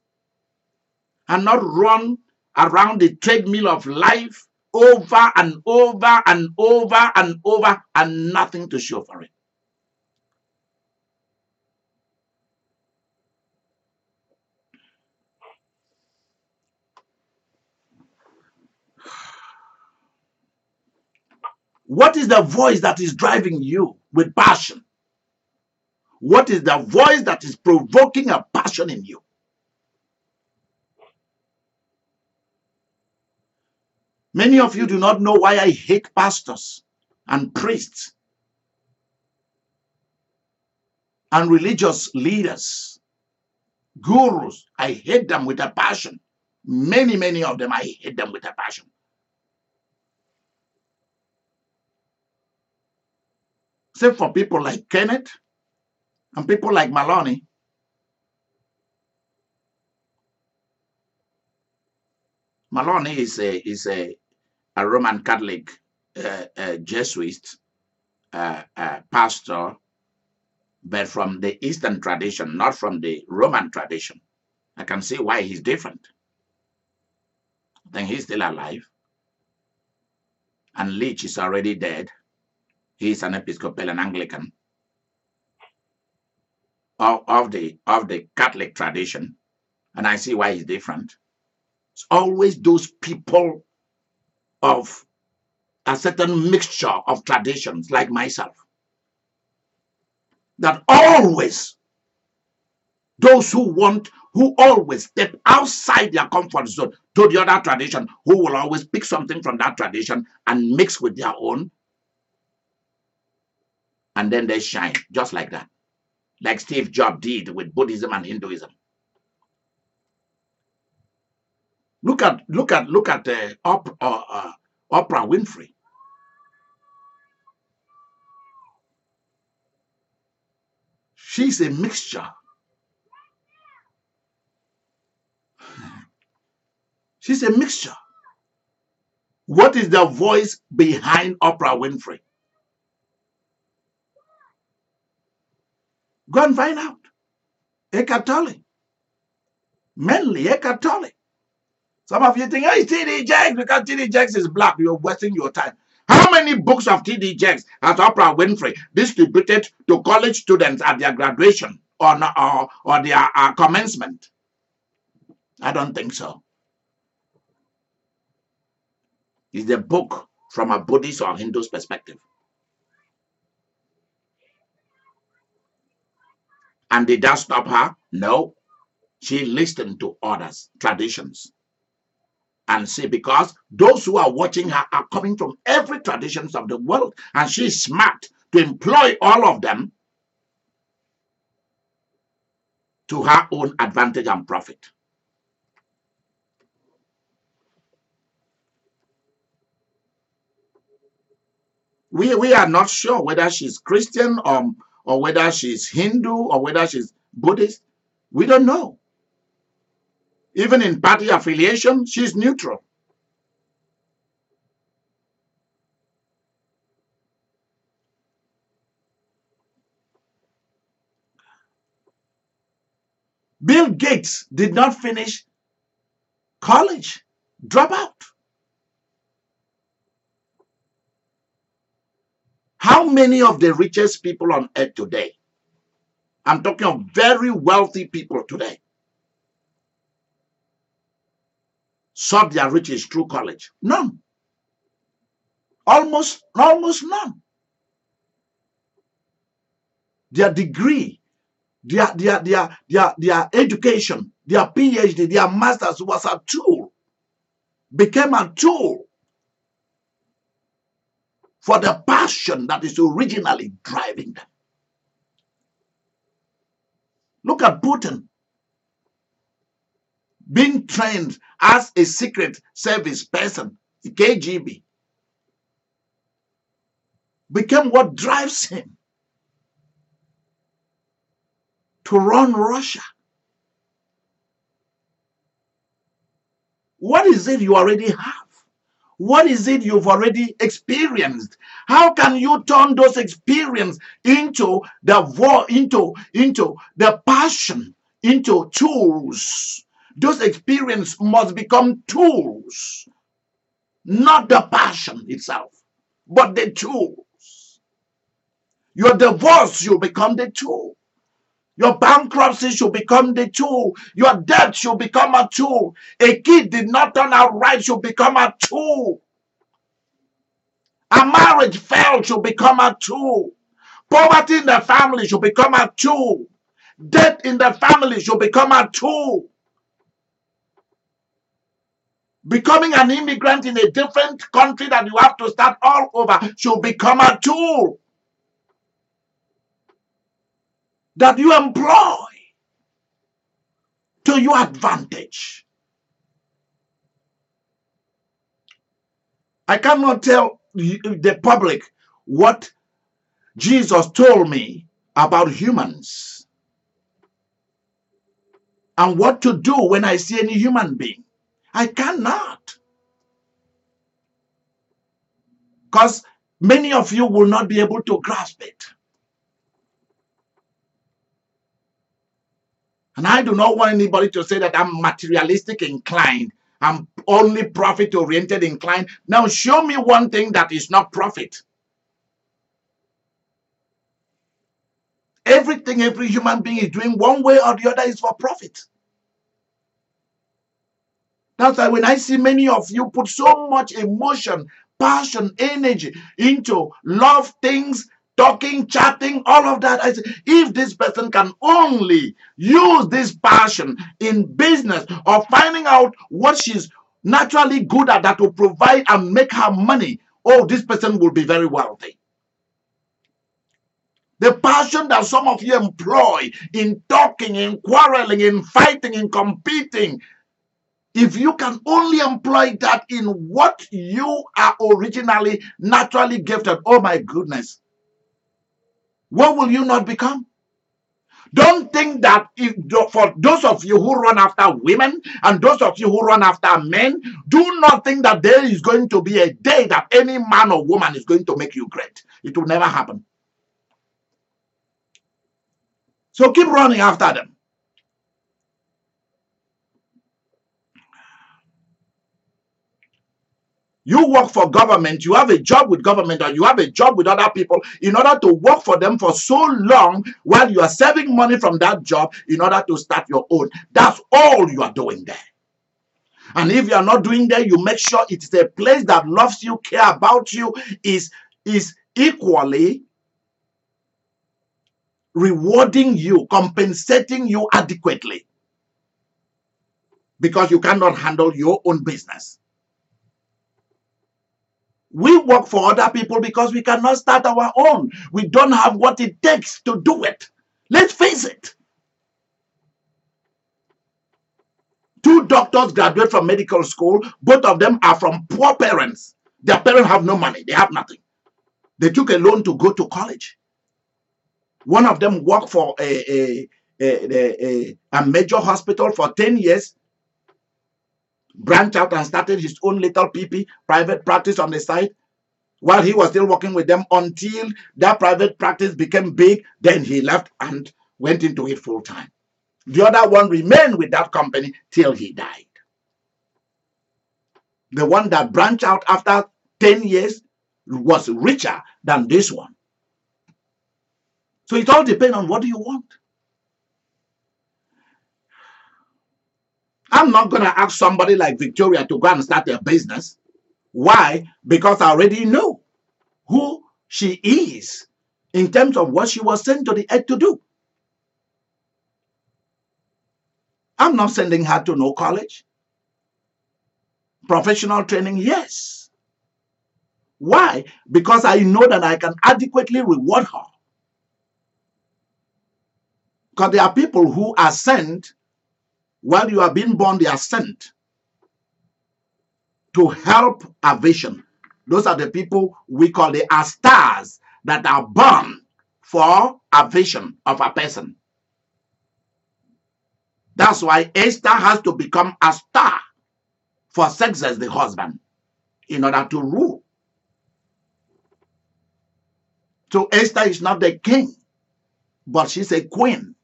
And not run around the treadmill of life over and over and over and over and nothing to show for it. What is the voice that is driving you with passion? What is the voice that is provoking a passion in you? Many of you do not know why I hate pastors and priests and religious leaders, gurus. I hate them with a passion. Many of them, I hate them with a passion. Except for people like Kenneth and people like Maloney. Maloney is a Roman Catholic Jesuit pastor, but from the Eastern tradition, not from the Roman tradition. I can see why he's different. I think he's still alive. And Leach is already dead. He's an Episcopalian Anglican of the Catholic tradition. And I see why he's different. It's always those people of a certain mixture of traditions like myself that always, those who always step outside their comfort zone to the other tradition, who will always pick something from that tradition and mix with their own, and then they shine just like that, like Steve Jobs did with Buddhism and Hinduism. Look at Oprah Winfrey. She's a mixture. She's a mixture. What is the voice behind Oprah Winfrey? Go and find out. Eckhart Tolle. Mainly Eckhart Tolle. Some of you think, hey, T.D. Jakes, because T.D. Jakes is black, you're wasting your time. How many books of T.D. Jakes has Oprah Winfrey distributed to college students at their graduation or their commencement? I don't think so. It's a book from a Buddhist or Hindu's perspective. And did that stop her? No. She listened to others' traditions. And see, because those who are watching her are coming from every traditions of the world, and she's smart to employ all of them to her own advantage and profit. We are not sure whether she's Christian or whether she's Hindu or whether she's Buddhist. We don't know. Even in party affiliation, she's neutral. Bill Gates did not finish college, drop out. How many of the richest people on earth today, I'm talking of very wealthy people today, sought their riches through college? None. Almost none. Their degree, their education, their PhD, their masters was a tool, became a tool for the passion that is originally driving them. Look at Putin, being trained as a secret service person, the KGB, became what drives him to run Russia. What is it you already have? What is it you've already experienced? How can you turn those experiences into the passion, into tools? Those experiences must become tools, not the passion itself, but the tools. Your divorce should become the tool. Your bankruptcy should become the tool. Your debt should become a tool. A kid did not turn out right should become a tool. A marriage failed should become a tool. Poverty in the family should become a tool. Death in the family should become a tool. Becoming an immigrant in a different country that you have to start all over should become a tool that you employ to your advantage. I cannot tell the public what Jesus told me about humans and what to do when I see any human being. I cannot. Because many of you will not be able to grasp it. And I do not want anybody to say that I'm materialistic inclined. I'm only profit-oriented inclined. Now show me one thing that is not profit. Everything every human being is doing one way or the other is for profit. That's why when I see many of you put so much emotion, passion, energy into love things, talking, chatting, all of that, I say, if this person can only use this passion in business or finding out what she's naturally good at that will provide and make her money, oh, this person will be very wealthy. The passion that some of you employ in talking, in quarreling, in fighting, in competing, if you can only employ that in what you are originally naturally gifted, oh my goodness, what will you not become? Don't think that for those of you who run after women and those of you who run after men, do not think that there is going to be a day that any man or woman is going to make you great. It will never happen. So keep running after them. You work for government, you have a job with government, or you have a job with other people in order to work for them for so long while you are saving money from that job in order to start your own. That's all you are doing there. And if you are not doing that, you make sure it is a place that loves you, care about you, is equally rewarding you, compensating you adequately. Because you cannot handle your own business. We work for other people because we cannot start our own. We don't have what it takes to do it. Let's face it. 2 doctors graduate from medical school. Both of them are from poor parents. Their parents have no money. They have nothing. They took a loan to go to college. One of them worked for a major hospital for 10 years, branched out and started his own little PP, private practice on the side, while he was still working with them until that private practice became big. Then he left and went into it full time. The other one remained with that company till he died. The one that branched out after 10 years was richer than this one. So it all depends on what do you want. I'm not going to ask somebody like Victoria to go and start a business. Why? Because I already know who she is in terms of what she was sent to the earth to do. I'm not sending her to no college. Professional training, yes. Why? Because I know that I can adequately reward her. Because there are people who are sent, while you are being born, they are sent to help a vision. Those are the people we call the stars that are born for a vision of a person. That's why Esther has to become a star for sex as the husband in order to rule. So Esther is not the king, but she's a queen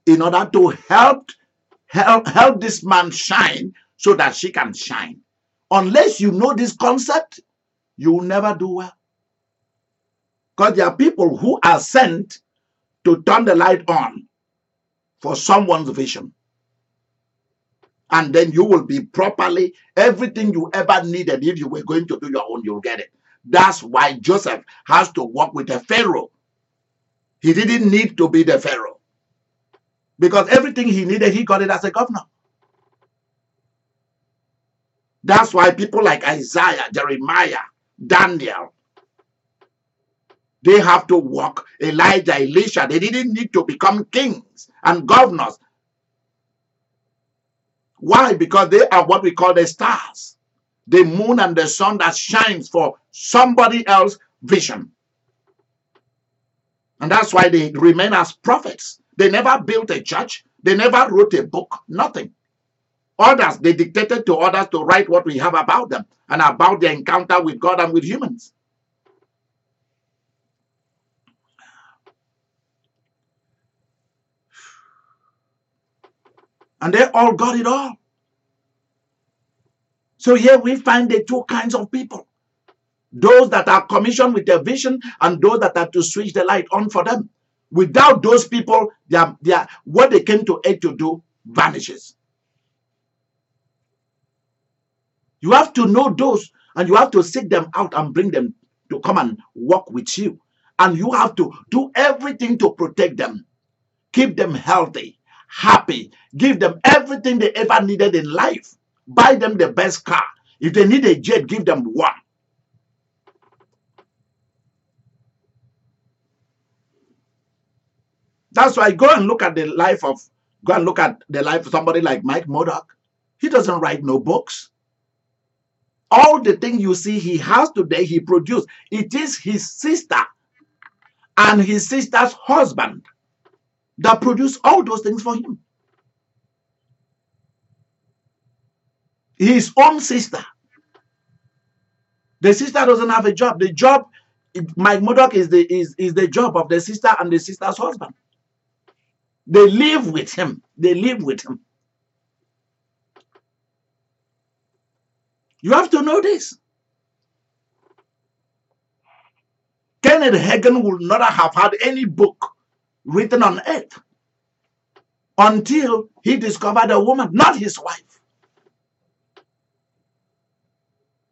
in order to help this man shine so that she can shine. Unless you know this concept, you will never do well. Because there are people who are sent to turn the light on for someone's vision. And then you will be properly, everything you ever needed, if you were going to do your own, you'll get it. That's why Joseph has to work with the Pharaoh. He didn't need to be the Pharaoh. Because everything he needed, he got it as a governor. That's why people like Isaiah, Jeremiah, Daniel, they have to walk. Elijah, Elisha, they didn't need to become kings and governors. Why? Because they are what we call the stars. The moon and the sun that shines for somebody else's vision. And that's why they remain as prophets. They never built a church. They never wrote a book. Nothing. Others, they dictated to others to write what we have about them and about their encounter with God and with humans. And they all got it all. So here we find the two kinds of people. Those that are commissioned with a vision and those that are to switch the light on for them. Without those people, what they came to earth to do vanishes. You have to know those and you have to seek them out and bring them to come and work with you. And you have to do everything to protect them. Keep them healthy, happy. Give them everything they ever needed in life. Buy them the best car. If they need a jet, give them one. That's why go and look at the life of somebody like Mike Murdoch. He doesn't write no books. All the things you see he has today, he produced. It is his sister and his sister's husband that produced all those things for him. His own sister. The sister doesn't have a job. The job, Mike Murdoch is the job of the sister and the sister's husband. They live with him. They live with him. You have to know this. Kenneth Hagin would not have had any book written on earth until he discovered a woman, not his wife,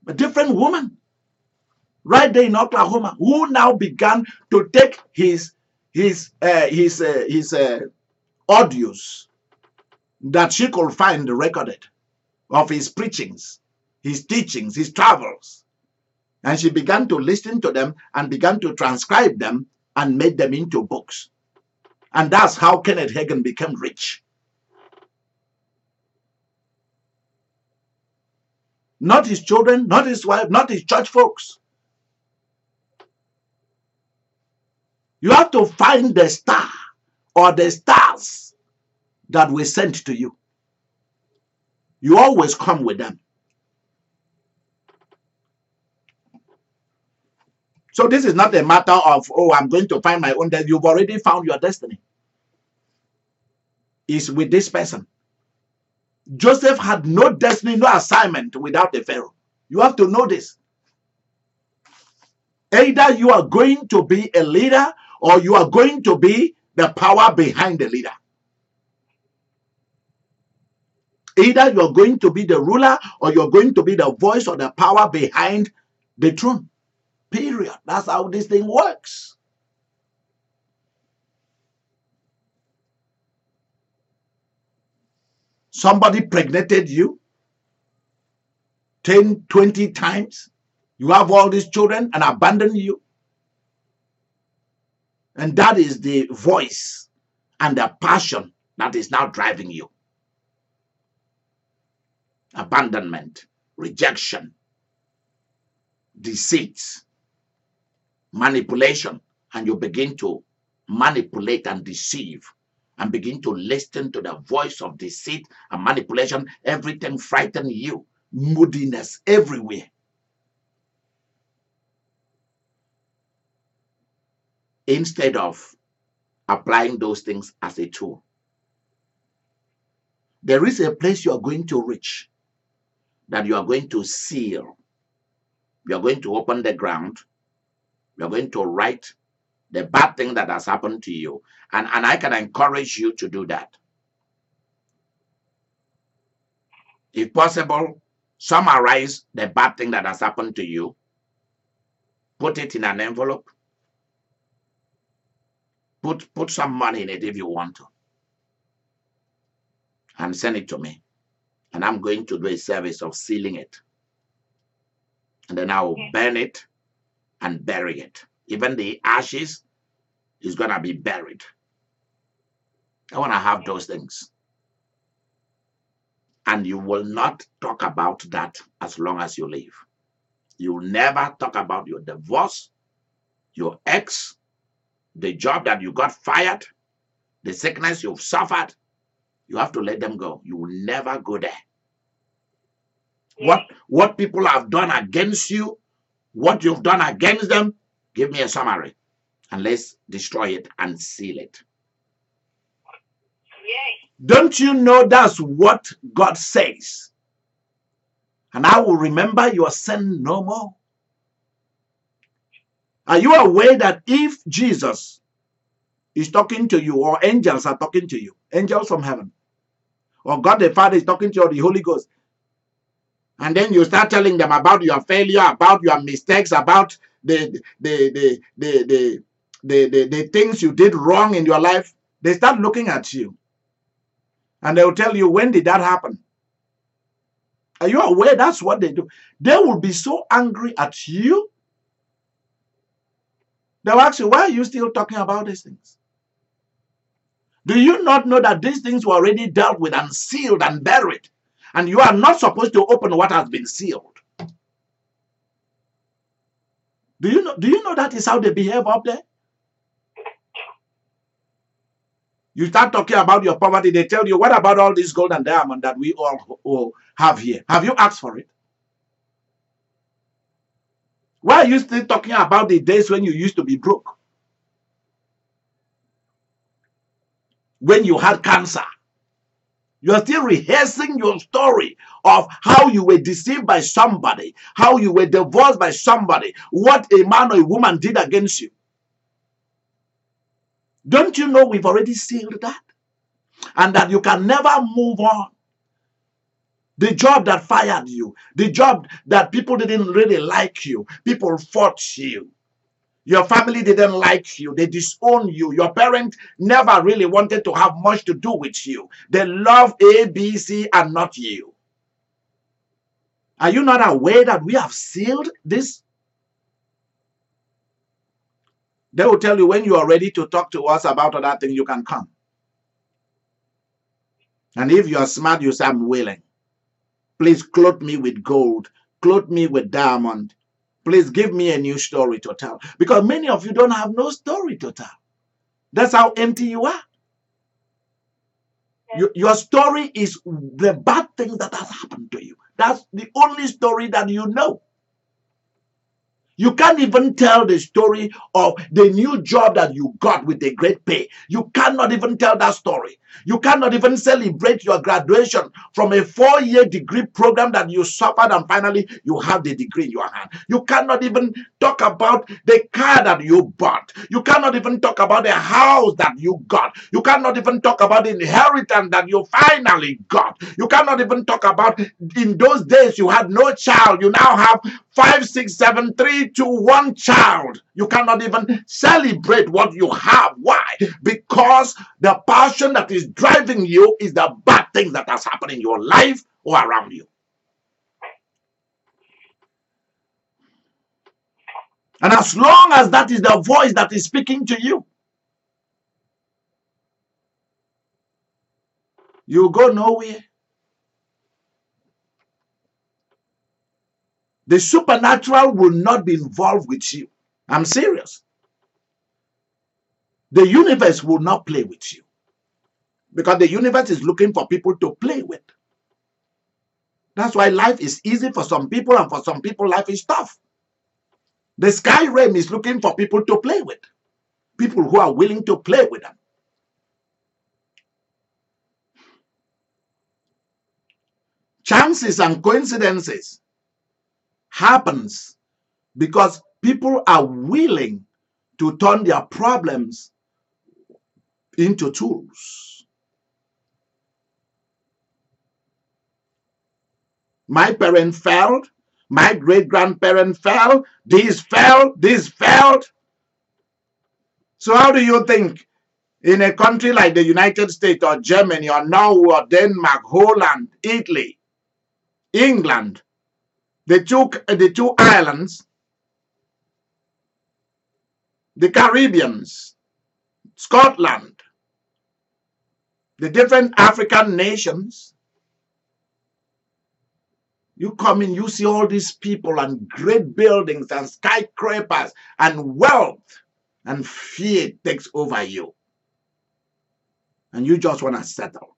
a different woman right there in Oklahoma, who now began to take his audios that she could find recorded of his preachings, his teachings, his travels. And she began to listen to them and began to transcribe them and made them into books. And that's how Kenneth Hagin became rich. Not his children, not his wife, not his church folks. You have to find the star or the stars that were sent to you. You always come with them. So this is not a matter of, oh, I'm going to find my own destiny. You've already found your destiny. It's with this person. Joseph had no destiny, no assignment without the Pharaoh. You have to know this. Either you are going to be a leader or you are going to be the power behind the leader. Either you're going to be the ruler or you're going to be the voice or the power behind the throne. Period. That's how this thing works. Somebody pregnated you 10, 20 times. You have all these children and abandon you. And that is the voice and the passion that is now driving you. Abandonment, rejection, deceit, manipulation, and you begin to manipulate and deceive and begin to listen to the voice of deceit and manipulation. Everything frightens you, moodiness everywhere. Instead of applying those things as a tool. There is a place you are going to reach that you are going to seal. You are going to open the ground. You are going to write the bad thing that has happened to you. And I can encourage you to do that. If possible, summarize the bad thing that has happened to you. Put it in an envelope. Put some money in it if you want to. And send it to me. And I'm going to do a service of sealing it. And then I will burn it and bury it. Even the ashes is going to be buried. I want to have those things. And you will not talk about that as long as you live. You will never talk about your divorce, your ex, the job that you got fired, the sickness you've suffered. You have to let them go. You will never go there. What people have done against you, what you've done against them, give me a summary. And let's destroy it and seal it. Don't you know that's what God says? And I will remember your sin no more. Are you aware that if Jesus is talking to you, or angels are talking to you, angels from heaven, or God the Father is talking to you, or the Holy Ghost, and then you start telling them about your failure, about your mistakes, about the things you did wrong in your life, they start looking at you. And they will tell you, when did that happen? Are you aware that's what they do? They will be so angry at you. They will ask you, why are you still talking about these things? Do you not know that these things were already dealt with and sealed and buried? And you are not supposed to open what has been sealed. Do you know that is how they behave up there? You start talking about your poverty, they tell you, what about all this gold and diamond that we all have here? Have you asked for it? Why are you still talking about the days when you used to be broke? When you had cancer? You are still rehearsing your story of how you were deceived by somebody, how you were divorced by somebody, what a man or a woman did against you. Don't you know we've already sealed that? And that you can never move on. The job that fired you, the job that people didn't really like you, people fought you. Your family didn't like you. They disowned you. Your parents never really wanted to have much to do with you. They love A, B, C, and not you. Are you not aware that we have sealed this? They will tell you when you are ready to talk to us about other things, you can come. And if you are smart, you say, I'm willing. Please clothe me with gold. Clothe me with diamond. Please give me a new story to tell. Because many of you don't have no story to tell. That's how empty you are. Your story is the bad thing that has happened to you. That's the only story that you know. You can't even tell the story of the new job that you got with a great pay. You cannot even tell that story. You cannot even celebrate your graduation from a 4-year degree program that you suffered and finally you have the degree in your hand. You cannot even talk about the car that you bought. You cannot even talk about the house that you got. You cannot even talk about the inheritance that you finally got. You cannot even talk about in those days you had no child. You now have 5, 6, 7, 3, 2, 1 child. You cannot even celebrate what you have. Why? Because the passion that is driving you is the bad things that has happened in your life or around you. And as long as that is the voice that is speaking to you, you go nowhere. The supernatural will not be involved with you. I'm serious. The universe will not play with you. Because the universe is looking for people to play with. That's why life is easy for some people, and for some people life is tough. The sky realm is looking for people to play with. People who are willing to play with them. Chances and coincidences happens because people are willing to turn their problems into tools. My parent failed. My great-grandparent fell. This fell. This failed. So how do you think in a country like the United States or Germany or Norway or Denmark, Holland, Italy, England, the two islands, the Caribbeans, Scotland, the different African nations, you come in, you see all these people and great buildings and skyscrapers and wealth, and fear takes over you. And you just want to settle.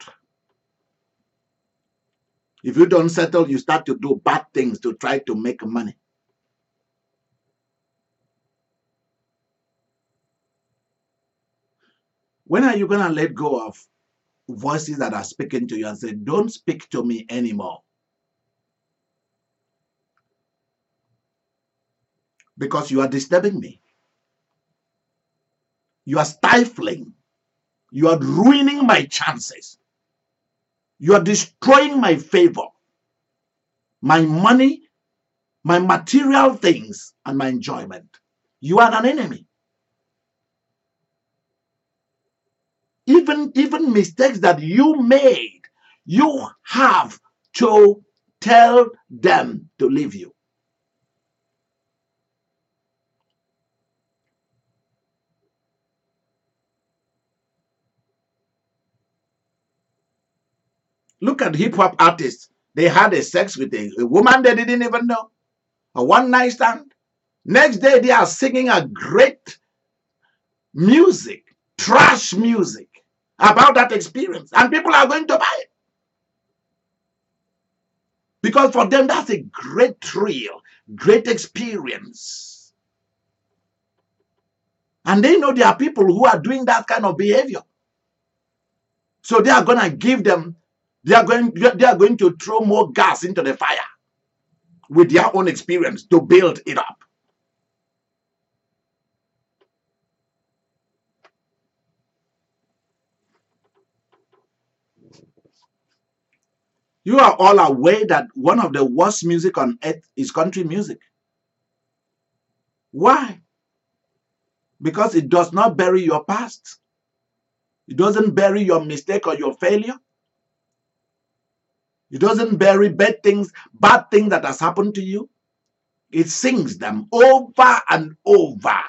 If you don't settle, you start to do bad things to try to make money. When are you going to let go of voices that are speaking to you and say, don't speak to me anymore? Because you are disturbing me. You are stifling. You are ruining my chances. You are destroying my favor, my money, my material things, and my enjoyment. You are an enemy. Even mistakes that you made, you have to tell them to leave you. Look at hip-hop artists. They had a sex with a woman they didn't even know. A one-night stand. Next day, they are singing a great music, trash music about that experience. And people are going to buy it. Because for them, that's a great thrill, great experience. And they know there are people who are doing that kind of behavior. So they are going to give them, they are going to throw more gas into the fire with their own experience to build it up. You are all aware that one of the worst music on earth is country music. Why? Because it does not bury your past. It doesn't bury your mistake or your failure. It doesn't bury bad things that has happened to you. It sings them over and over.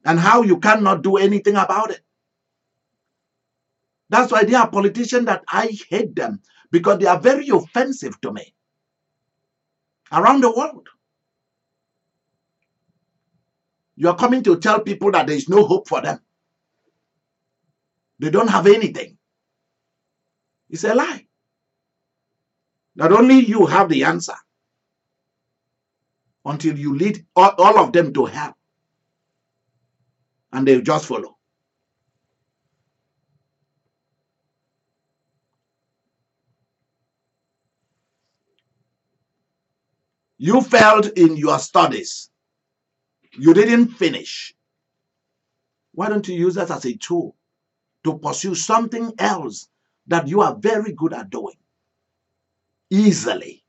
And how you cannot do anything about it. That's why there are politicians that I hate them, because they are very offensive to me around the world. You are coming to tell people that there is no hope for them. They don't have anything. It's a lie. That only you have the answer until you lead all of them to hell. And they'll just follow. You failed in your studies. You didn't finish. Why don't you use that as a tool to pursue something else that you are very good at doing easily?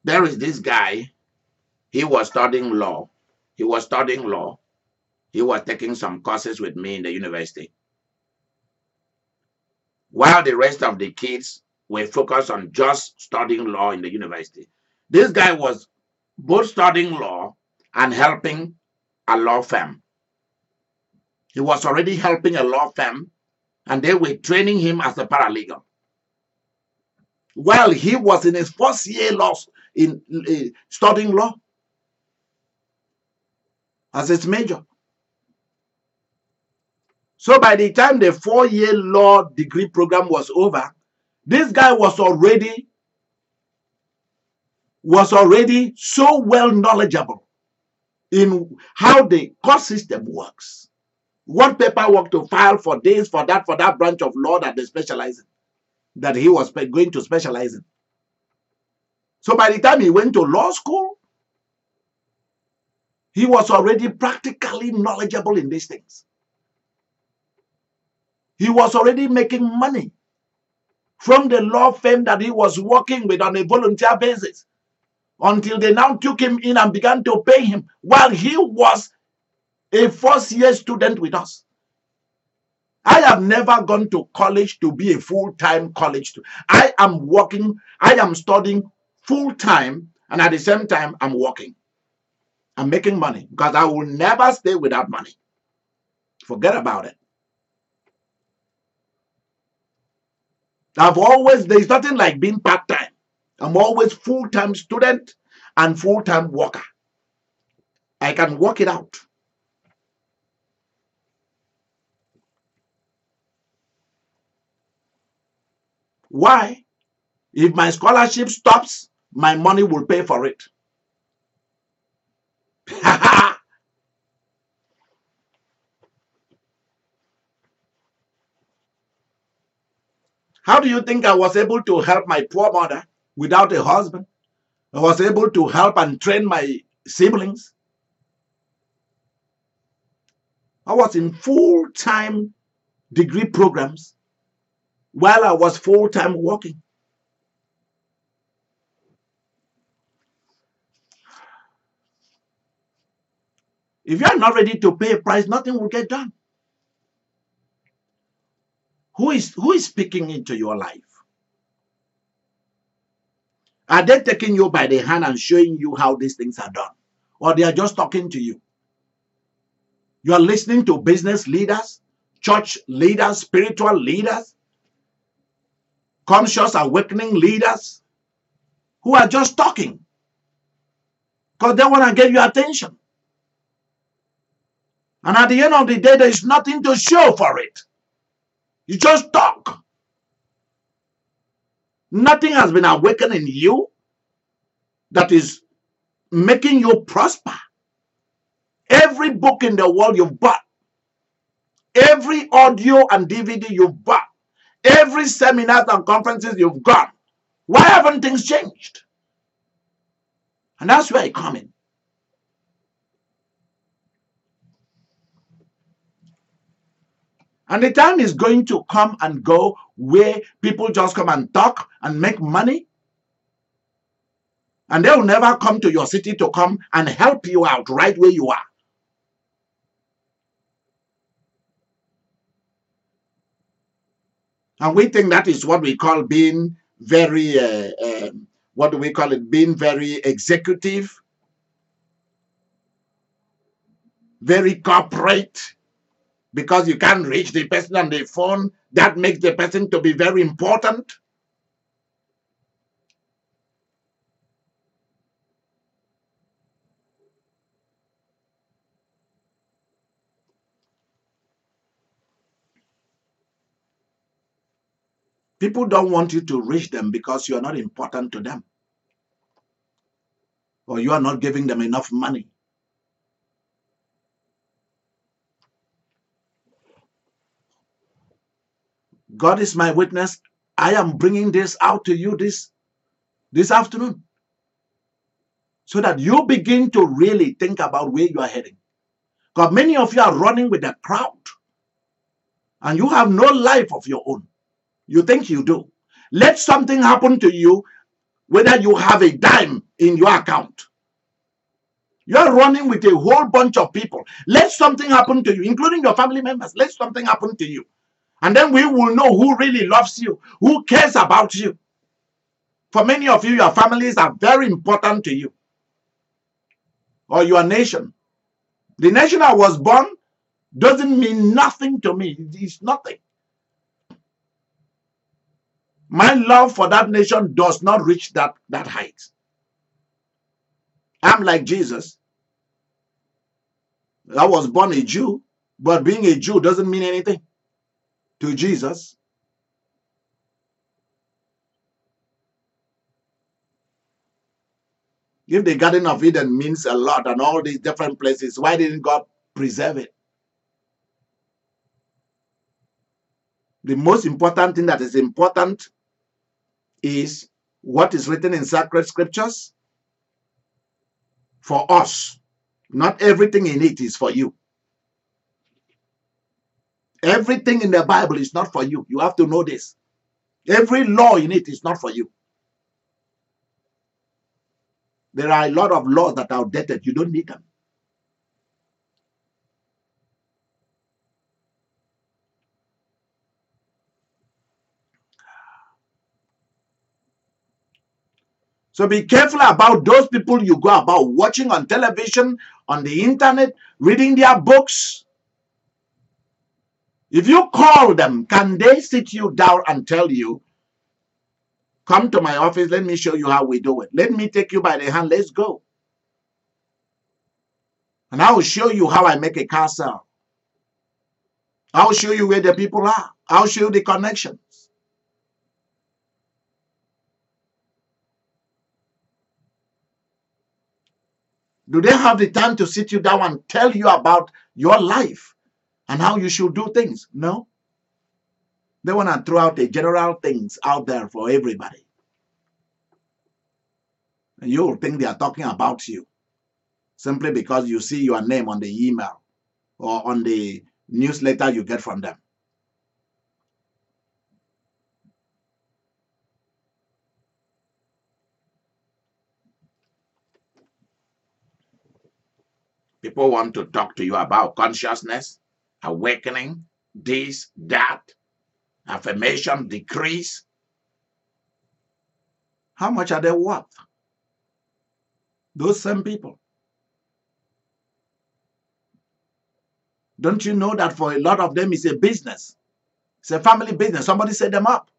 There is this guy. He was studying law. He was taking some courses with me in the university, while the rest of the kids were focused on just studying law in the university. This guy was both studying law and helping a law firm. He was already helping a law firm, and they were training him as a paralegal. While he was in his first year in studying law as his major. So by the time the 4-year law degree program was over, this guy was already so well knowledgeable in how the court system works, what paperwork to file for this, for that branch of law that they specialize in, that he was going to specialize in. So by the time he went to law school, he was already practically knowledgeable in these things. He was already making money from the law firm that he was working with on a volunteer basis, until they now took him in and began to pay him while he was a first-year student with us. I have never gone to college to be a full-time college student. I am studying full-time, and at the same time, I'm working. I'm making money because I will never stay without money. Forget about it. There's nothing like being part-time. I'm always full-time student and full-time worker. I can work it out. Why? If my scholarship stops, my money will pay for it. How do you think I was able to help my poor mother without a husband? I was able to help and train my siblings. I was in full-time degree programs while I was full-time working. If you are not ready to pay a price, nothing will get done. Who is speaking into your life? Are they taking you by the hand and showing you how these things are done? Or they are just talking to you? You are listening to business leaders, church leaders, spiritual leaders, conscious awakening leaders who are just talking because they want to get your attention. And at the end of the day, there is nothing to show for it. You just talk. Nothing has been awakened in you that is making you prosper. Every book in the world you've bought, every audio and DVD you've bought, every seminars and conferences you've gone, why haven't things changed? And that's where I come in. And the time is going to come and go where people just come and talk and make money. And they will never come to your city to come and help you out right where you are. And we think that is what we call being very, what do we call it? Being very executive, very corporate. Because you can't reach the person on the phone, that makes the person to be very important. People don't want you to reach them because you are not important to them, or you are not giving them enough money. God is my witness. I am bringing this out to you this afternoon, so that you begin to really think about where you are heading. Because many of you are running with the crowd, and you have no life of your own. You think you do. Let something happen to you, whether you have a dime in your account. You are running with a whole bunch of people. Let something happen to you, including your family members. Let something happen to you. And then we will know who really loves you, who cares about you. For many of you, your families are very important to you, or your nation. The nation I was born doesn't mean nothing to me. It's nothing. My love for that nation does not reach that height. I'm like Jesus. I was born a Jew, but being a Jew doesn't mean anything to Jesus. If the Garden of Eden means a lot and all these different places, why didn't God preserve it? The most important thing that is important is what is written in sacred scriptures for us. Not everything in it is for you. Everything in the Bible is not for you. You have to know this. Every law in it is not for you. There are a lot of laws that are outdated. You don't need them. So be careful about those people you go about watching on television, on the internet, reading their books. If you call them, can they sit you down and tell you, come to my office, let me show you how we do it. Let me take you by the hand, let's go. And I will show you how I make a car sell. I'll show you where the people are. I'll show you the connections. Do they have the time to sit you down and tell you about your life and how you should do things? No. They want to throw out the general things out there for everybody. And you'll think they are talking about you simply because you see your name on the email or on the newsletter you get from them. People want to talk to you about consciousness, awakening, this, that, affirmation, decrease. How much are they worth? Those same people. Don't you know that for a lot of them it's a business? It's a family business. Somebody set them up.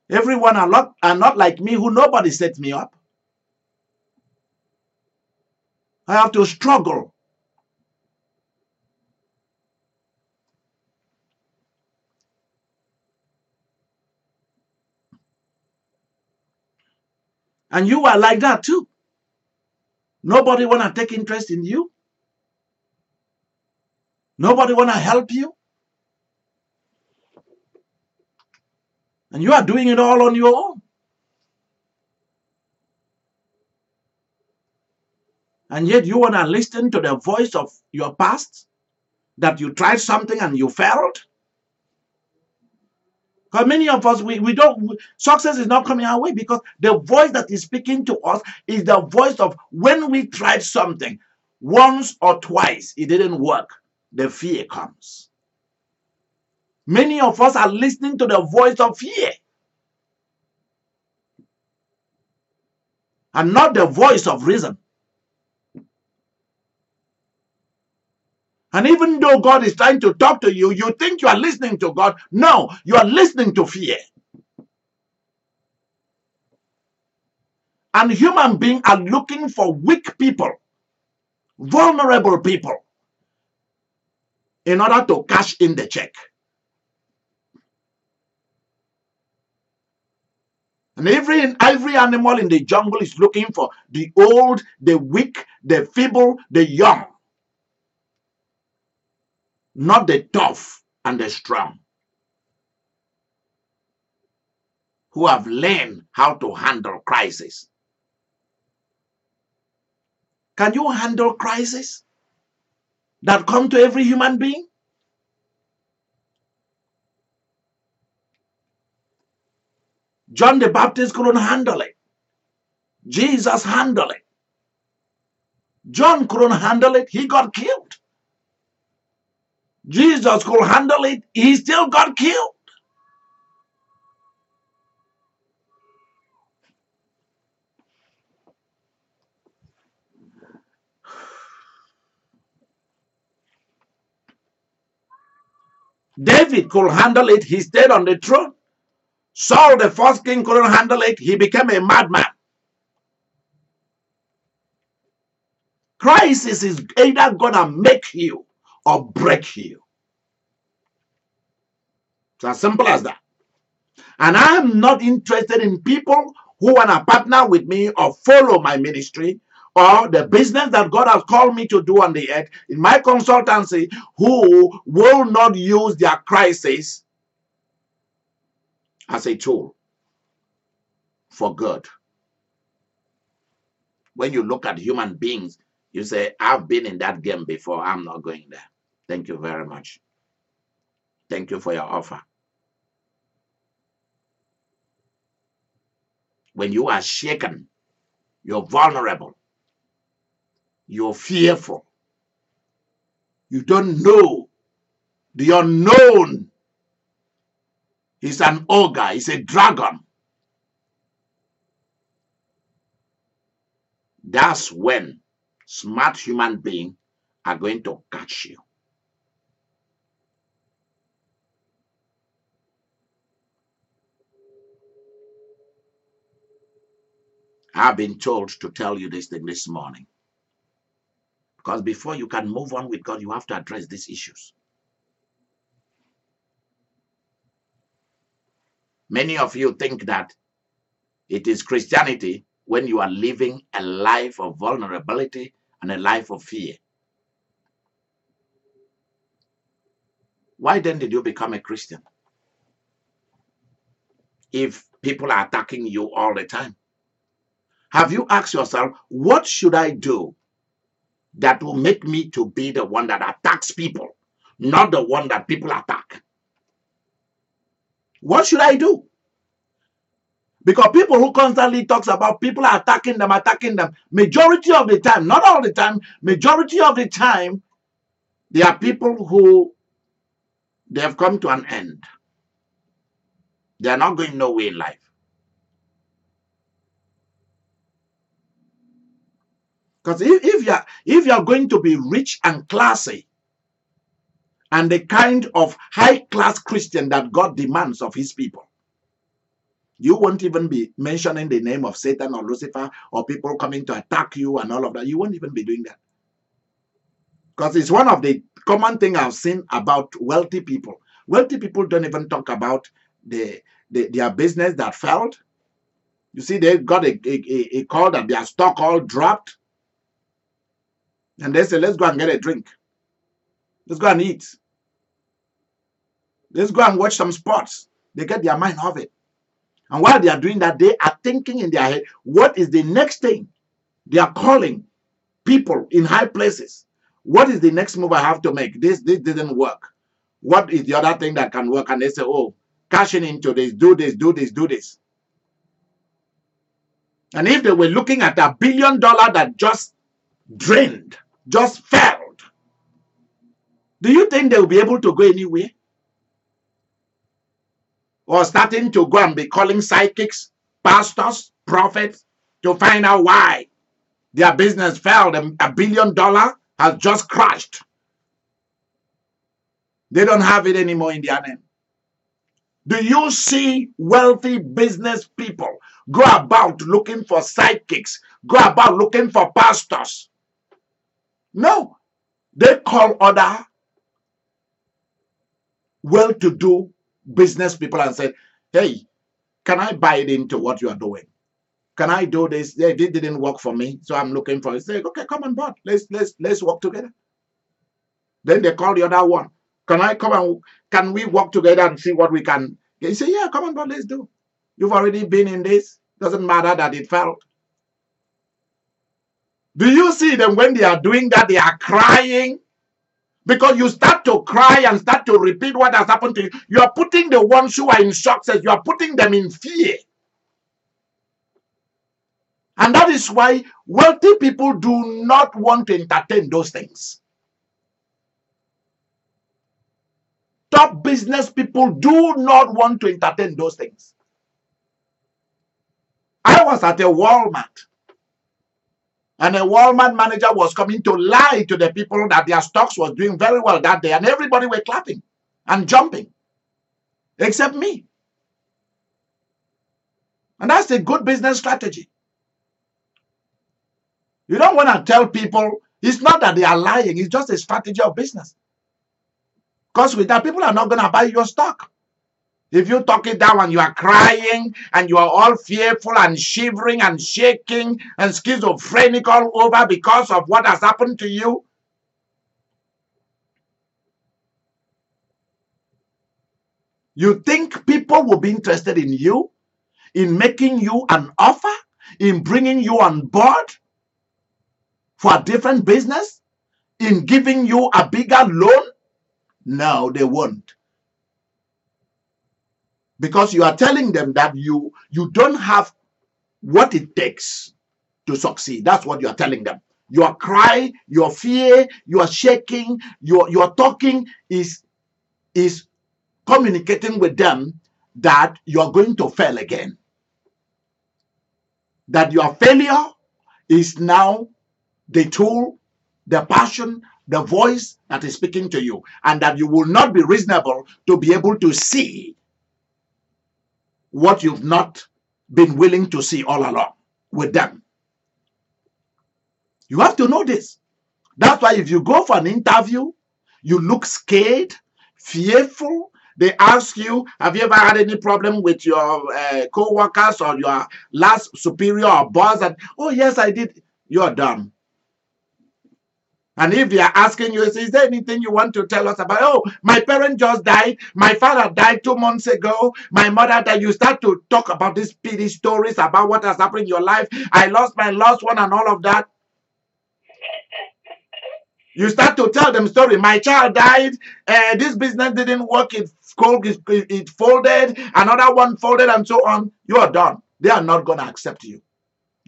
Everyone are not like me, who nobody set me up. I have to struggle. And you are like that too. Nobody want to take interest in you. Nobody want to help you. And you are doing it all on your own. And yet you want to listen to the voice of your past, that you tried something and you failed. Because many of us, we don't, success is not coming our way because the voice that is speaking to us is the voice of when we tried something once or twice, it didn't work. The fear comes. Many of us are listening to the voice of fear and not the voice of reason. And even though God is trying to talk to you, you think you are listening to God. No, you are listening to fear. And human beings are looking for weak people, vulnerable people, in order to cash in the check. And every animal in the jungle is looking for the old, the weak, the feeble, the young, not the tough and the strong, who have learned how to handle crisis. Can you handle crisis that come to every human being? John the Baptist couldn't handle it. Jesus handled it. John couldn't handle it. He got killed. Jesus could handle it. He still got killed. David could handle it. He stayed on the throne. Saul, the first king, couldn't handle it. He became a madman. Crisis is either going to make you or break you. It's as simple as that. And I am not interested in people who want to partner with me or follow my ministry or the business that God has called me to do on the earth in my consultancy, who will not use their crisis as a tool for good. When you look at human beings, you say, I've been in that game before. I'm not going there. Thank you very much. Thank you for your offer. When you are shaken, you're vulnerable, you're fearful, you don't know the unknown. He's an ogre, he's a dragon. That's when smart human beings are going to catch you. I've been told to tell you this thing this morning, because before you can move on with God, you have to address these issues. Many of you think that it is Christianity when you are living a life of vulnerability and a life of fear. Why then did you become a Christian? If people are attacking you all the time, have you asked yourself, what should I do that will make me to be the one that attacks people, not the one that people attack? What should I do? Because people who constantly talks about people attacking them, majority of the time, not all the time, majority of the time, they are people who they have come to an end. They are not going nowhere in life. Because if you are going to be rich and classy and the kind of high-class Christian that God demands of his people, you won't even be mentioning the name of Satan or Lucifer or people coming to attack you and all of that. You won't even be doing that. Because it's one of the common things I've seen about wealthy people. Wealthy people don't even talk about their business that failed. You see, they got a call that their stock all dropped. And they say, let's go and get a drink. Let's go and eat. Let's go and watch some sports. They get their mind off it. And while they are doing that, they are thinking in their head, what is the next thing? They are calling people in high places. What is the next move I have to make? This didn't work. What is the other thing that can work? And they say, oh, cashing into this, do this, do this, do this. And if they were looking at $1 billion that just drained, just failed, do you think they will be able to go anywhere? Or starting to go and be calling psychics, pastors, prophets to find out why their business failed and $1 billion has just crashed. They don't have it anymore in their name. Do you see wealthy business people go about looking for psychics, go about looking for pastors? No. They call other well-to-do business people and say, hey, can I buy it into what you are doing? Can I do this? Yeah, this didn't work for me, so I'm looking for it. Say, okay, come on board. Let's work together. Then they call the other one. Can I come and can we work together and see what we can? They say, yeah, come on board, let's do. You've already been in this. Doesn't matter that it failed. Do you see them when they are doing that? They are crying. Because you start to cry and start to repeat what has happened to you. You are putting the ones who are in shock, you are putting them in fear. And that is why wealthy people do not want to entertain those things. Top business people do not want to entertain those things. I was at a Walmart, and a Walmart manager was coming to lie to the people that their stocks was doing very well that day, and everybody were clapping and jumping, except me. And that's a good business strategy. You don't want to tell people, it's not that they are lying, it's just a strategy of business. Because with that, people are not going to buy your stock. If you talk it down and you are crying and you are all fearful and shivering and shaking and schizophrenic all over because of what has happened to you, you think people will be interested in you, in making you an offer, in bringing you on board for a different business, in giving you a bigger loan? No, they won't. Because you are telling them that you don't have what it takes to succeed. That's what you are telling them. Your cry, your fear, your shaking, your talking is communicating with them that you are going to fail again. That your failure is now the tool, the passion, the voice that is speaking to you, and that you will not be reasonable to be able to see what you've not been willing to see all along with them. You have to know this. That's why if you go for an interview, you look scared, fearful. They ask you, have you ever had any problem with your co-workers or your last superior or boss? And, oh, yes, I did. You're done. And if they are asking you, is there anything you want to tell us about? Oh, my parent just died. My father died 2 months ago. My mother died. You start to talk about these pity stories about what has happened in your life. I lost my lost one and all of that. You start to tell them story. My child died. This business didn't work. It folded. Another one folded and so on. You are done. They are not going to accept you.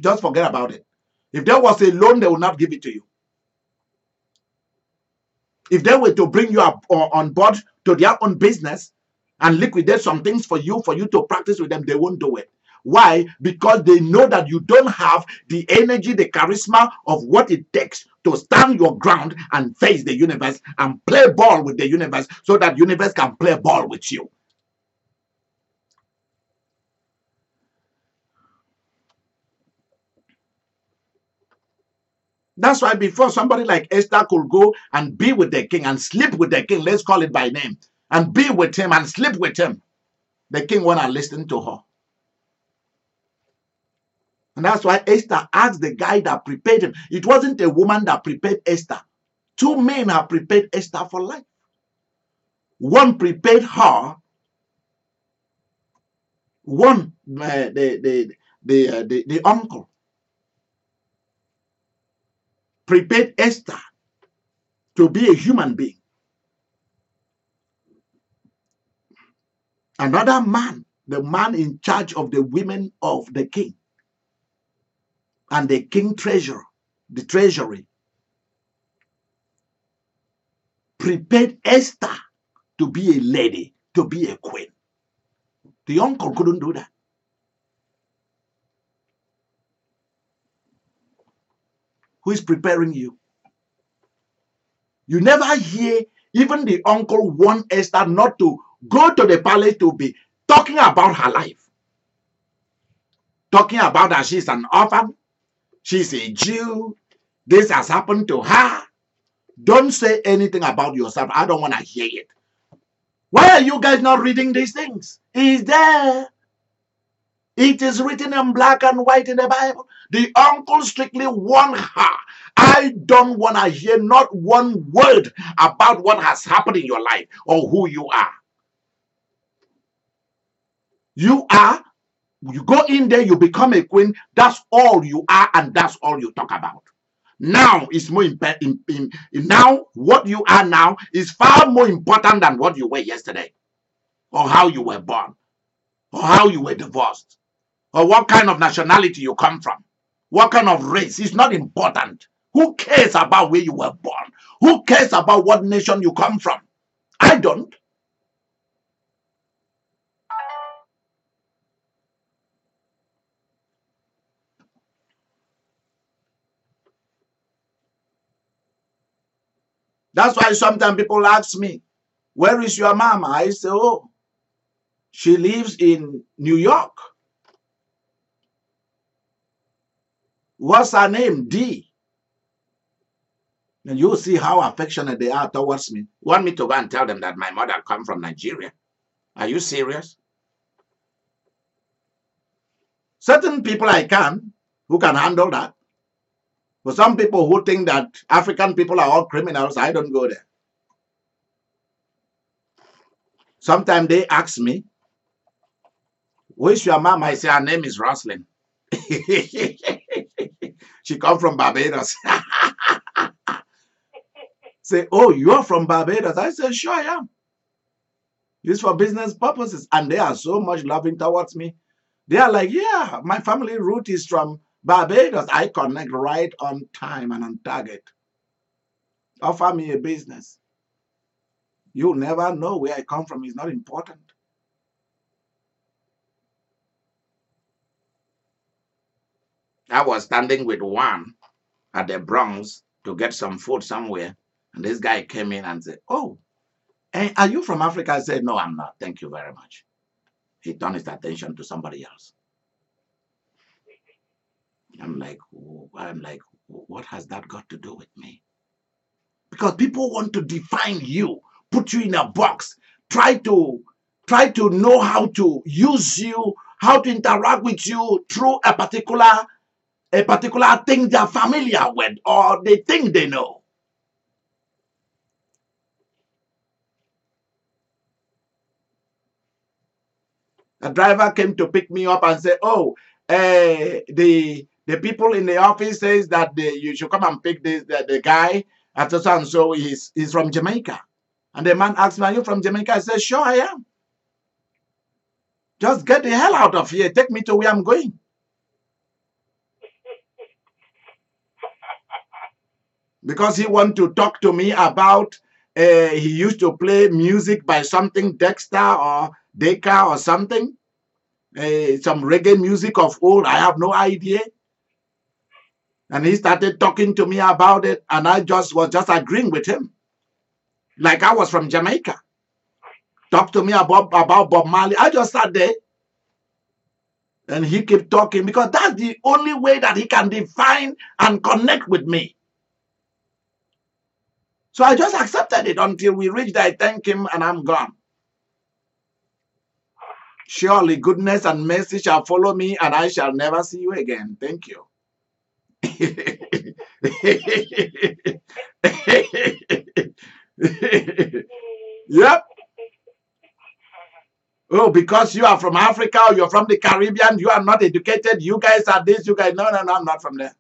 Just forget about it. If there was a loan, they will not give it to you. If they were to bring you up on board to their own business and liquidate some things for you to practice with them, they won't do it. Why? Because they know that you don't have the energy, the charisma of what it takes to stand your ground and face the universe and play ball with the universe so that universe can play ball with you. That's why before somebody like Esther could go and be with the king and sleep with the king, let's call it by name, and be with him and sleep with him, the king went and listened to her. And that's why Esther asked the guy that prepared him. It wasn't a woman that prepared Esther. 2 men have prepared Esther for life. One prepared her. One, the uncle, prepared Esther to be a human being. Another man, the man in charge of the women of the king and the king treasurer, the treasury, prepared Esther to be a lady, to be a queen. The uncle couldn't do that. Who is preparing you? You never hear even the uncle want Esther not to go to the palace to be talking about her life. Talking about that she's an orphan. She's a Jew. This has happened to her. Don't say anything about yourself. I don't want to hear it. Why are you guys not reading these things? It's there. It is written in black and white in the Bible. The uncle strictly warned her. I don't want to hear not one word about what has happened in your life or who you are. You go in there, you become a queen. That's all you are, and that's all you talk about. Now is more now what you are now is far more important than what you were yesterday, or how you were born, or how you were divorced, or what kind of nationality you come from, what kind of race. It's not important. Who cares about where you were born? Who cares about what nation you come from? I don't. That's why sometimes people ask me, where is your mama? I say, oh, she lives in New York. What's her name? D. And you'll see how affectionate they are towards me. Want me to go and tell them that my mother come from Nigeria? Are you serious? Certain people who can handle that. For some people who think that African people are all criminals, I don't go there. Sometimes they ask me, where's your mom? I say, her name is Roslyn. She come from Barbados. Say, oh, you're from Barbados? I say, sure I am. It's for business purposes. And they are so much loving towards me. They are like, yeah, my family root is from Barbados. I connect right on time and on target. Offer me a business. You'll never know where I come from. It's not important. I was standing with one at the Bronx to get some food somewhere. And this guy came in and said, oh, hey, are you from Africa? I said, no, I'm not. Thank you very much. He turned his attention to somebody else. I'm like, what has that got to do with me? Because people want to define you, put you in a box, try to know how to use you, how to interact with you through a particular thing they're familiar with or they think they know. A driver came to pick me up and said, oh, the people in the office says that you should come and pick the guy at so and so. He's from Jamaica. And the man asked me, are you from Jamaica? I said, sure I am. Just get the hell out of here. Take me to where I'm going. Because he wanted to talk to me about, he used to play music by something Dexter or Deka or something. Some reggae music of old. I have no idea. And he started talking to me about it. And I was just agreeing with him. Like I was from Jamaica. Talk to me about Bob Marley. I just sat there. And he kept talking because that's the only way that he can define and connect with me. So I just accepted it until we reached. I thank him and I'm gone. Surely goodness and mercy shall follow me and I shall never see you again. Thank you. Yep. Oh, because you are from Africa or you're from the Caribbean, you are not educated. You guys are this, you guys. No, I'm not from there.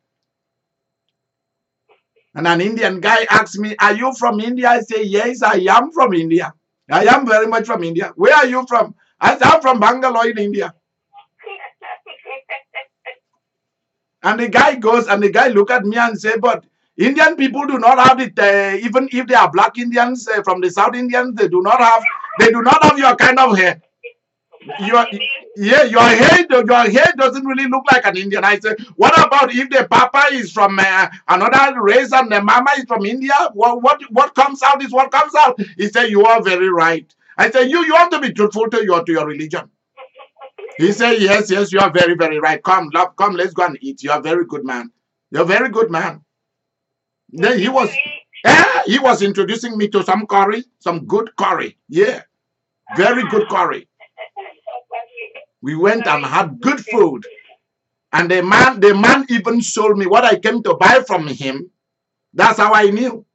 And an Indian guy asked me, are you from India? I say, yes, I am from India. I am very much from India. Where are you from? I say, I'm from Bangalore in India. And the guy goes and the guy look at me and say, but Indian people do not have it, even if they are black Indians from the South Indians, they do not have your kind of hair. Your hair doesn't really look like an Indian. I said, what about if the papa is from another race and the mama is from India? What comes out is what comes out. He said, you are very right. I said, you have to be truthful to your religion. He said, yes, you are very, very right. Come, love, come, let's go and eat. You are a very good man. You're a very good man. Then he was introducing me to some curry, some good curry. Yeah, very good curry. We went and had good food. And the man even sold me what I came to buy from him. That's how I knew.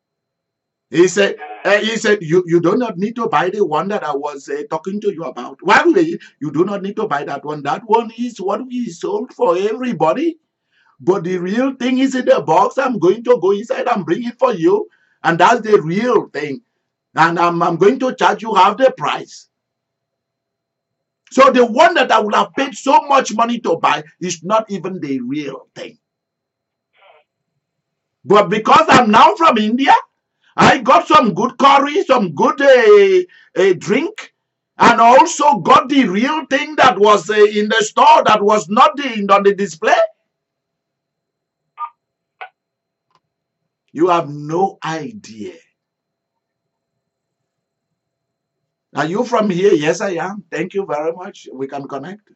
He said, you do not need to buy the one that I was talking to you about. Well, you do not need to buy that one. That one is what we sold for everybody. But the real thing is in the box. I'm going to go inside and bring it for you. And that's the real thing. And I'm going to charge you half the price. So the one that I would have paid so much money to buy is not even the real thing. But because I'm now from India, I got some good curry, some good drink, and also got the real thing that was in the store that was not on the display. You have no idea. Are you from here? Yes, I am. Thank you very much. We can connect.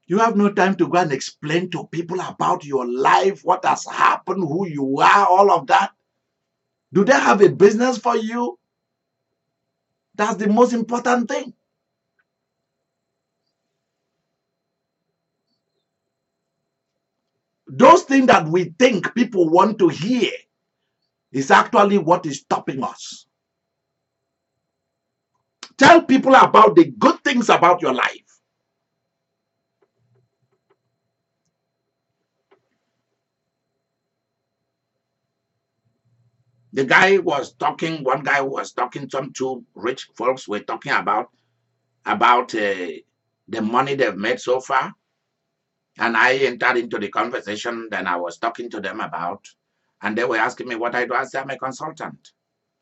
You have no time to go and explain to people about your life, what has happened, who you are, all of that. Do they have a business for you? That's the most important thing. Those things that we think people want to hear is actually what is stopping us. Tell people about the good things about your life. The guy was talking, one guy was talking, some two rich folks were talking about the money they've made so far. And I entered into the conversation, then I was talking to them about, and they were asking me what I do. I said, I'm a consultant.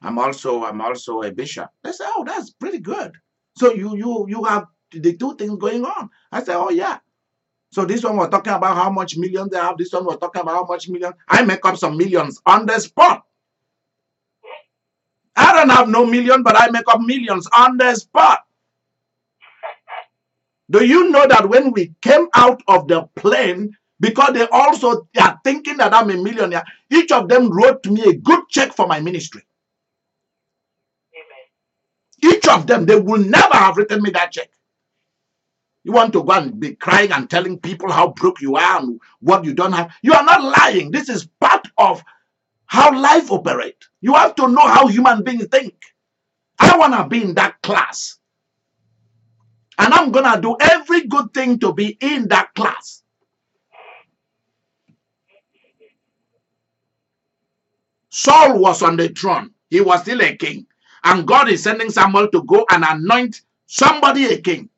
I'm also a bishop. They said, oh, that's pretty good. So you have the two things going on. I said, oh yeah. So this one was talking about how much millions they have. This one was talking about how much million. I make up some millions on the spot. I don't have no million, but I make up millions on the spot. Do you know that when we came out of the plane, because they also are thinking that I'm a millionaire, each of them wrote me a good check for my ministry. Amen. Each of them, they will never have written me that check. You want to go and be crying and telling people how broke you are and what you don't have. You are not lying. This is part of how life operates. You have to know how human beings think. I want to be in that class. And I'm going to do every good thing to be in that class. Saul was on the throne. He was still a king. And God is sending Samuel to go and anoint somebody a king.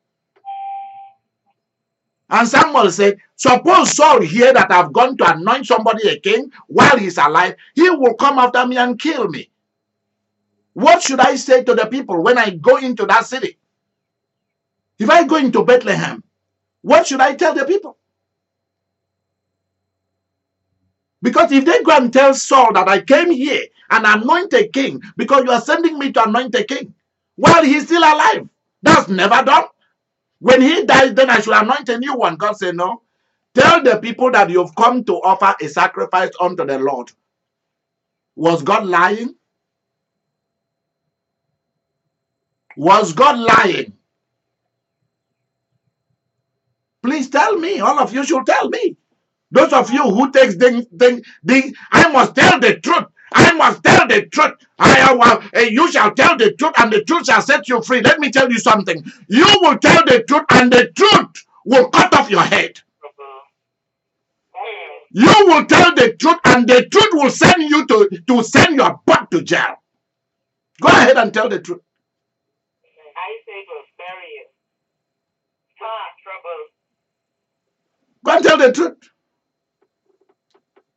And Samuel said, suppose Saul hear that I've gone to anoint somebody a king while he's alive, he will come after me and kill me. What should I say to the people when I go into that city? If I go into Bethlehem, what should I tell the people? Because if they go and tell Saul that I came here and anoint a king because you are sending me to anoint a king while he's still alive, that's never done. When he dies, then I should anoint a new one. God said, no. Tell the people that you've come to offer a sacrifice unto the Lord. Was God lying? Was God lying? Please tell me. All of you should tell me. Those of you who takes I must tell the truth. I must tell the truth. You shall tell the truth, and the truth shall set you free. Let me tell you something. You will tell the truth, and the truth will cut off your head. You will tell the truth, and the truth will send you to send your butt to jail. Go ahead and tell the truth. I say to bury it. Trouble. Go and tell the truth.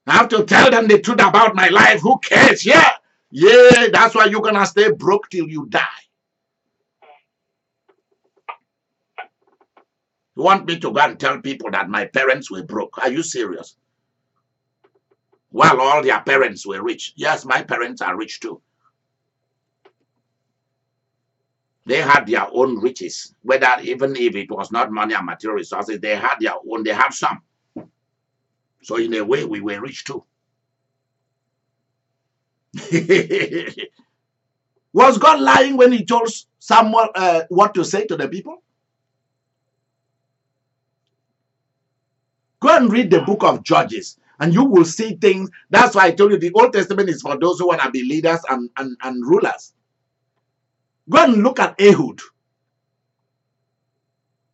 I have to tell them the truth about my life. Who cares? Yeah. Yeah, that's why you're going to stay broke till you die. You want me to go and tell people that my parents were broke? Are you serious? Well, all their parents were rich. Yes, my parents are rich too. They had their own riches. Whether even if it was not money and material resources, they had their own. They have some. So in a way, we were rich too. Was God lying when he told Samuel what to say to the people? Go and read the book of Judges, and you will see things. That's why I told you the Old Testament is for those who want to be leaders and rulers. Go and look at Ehud,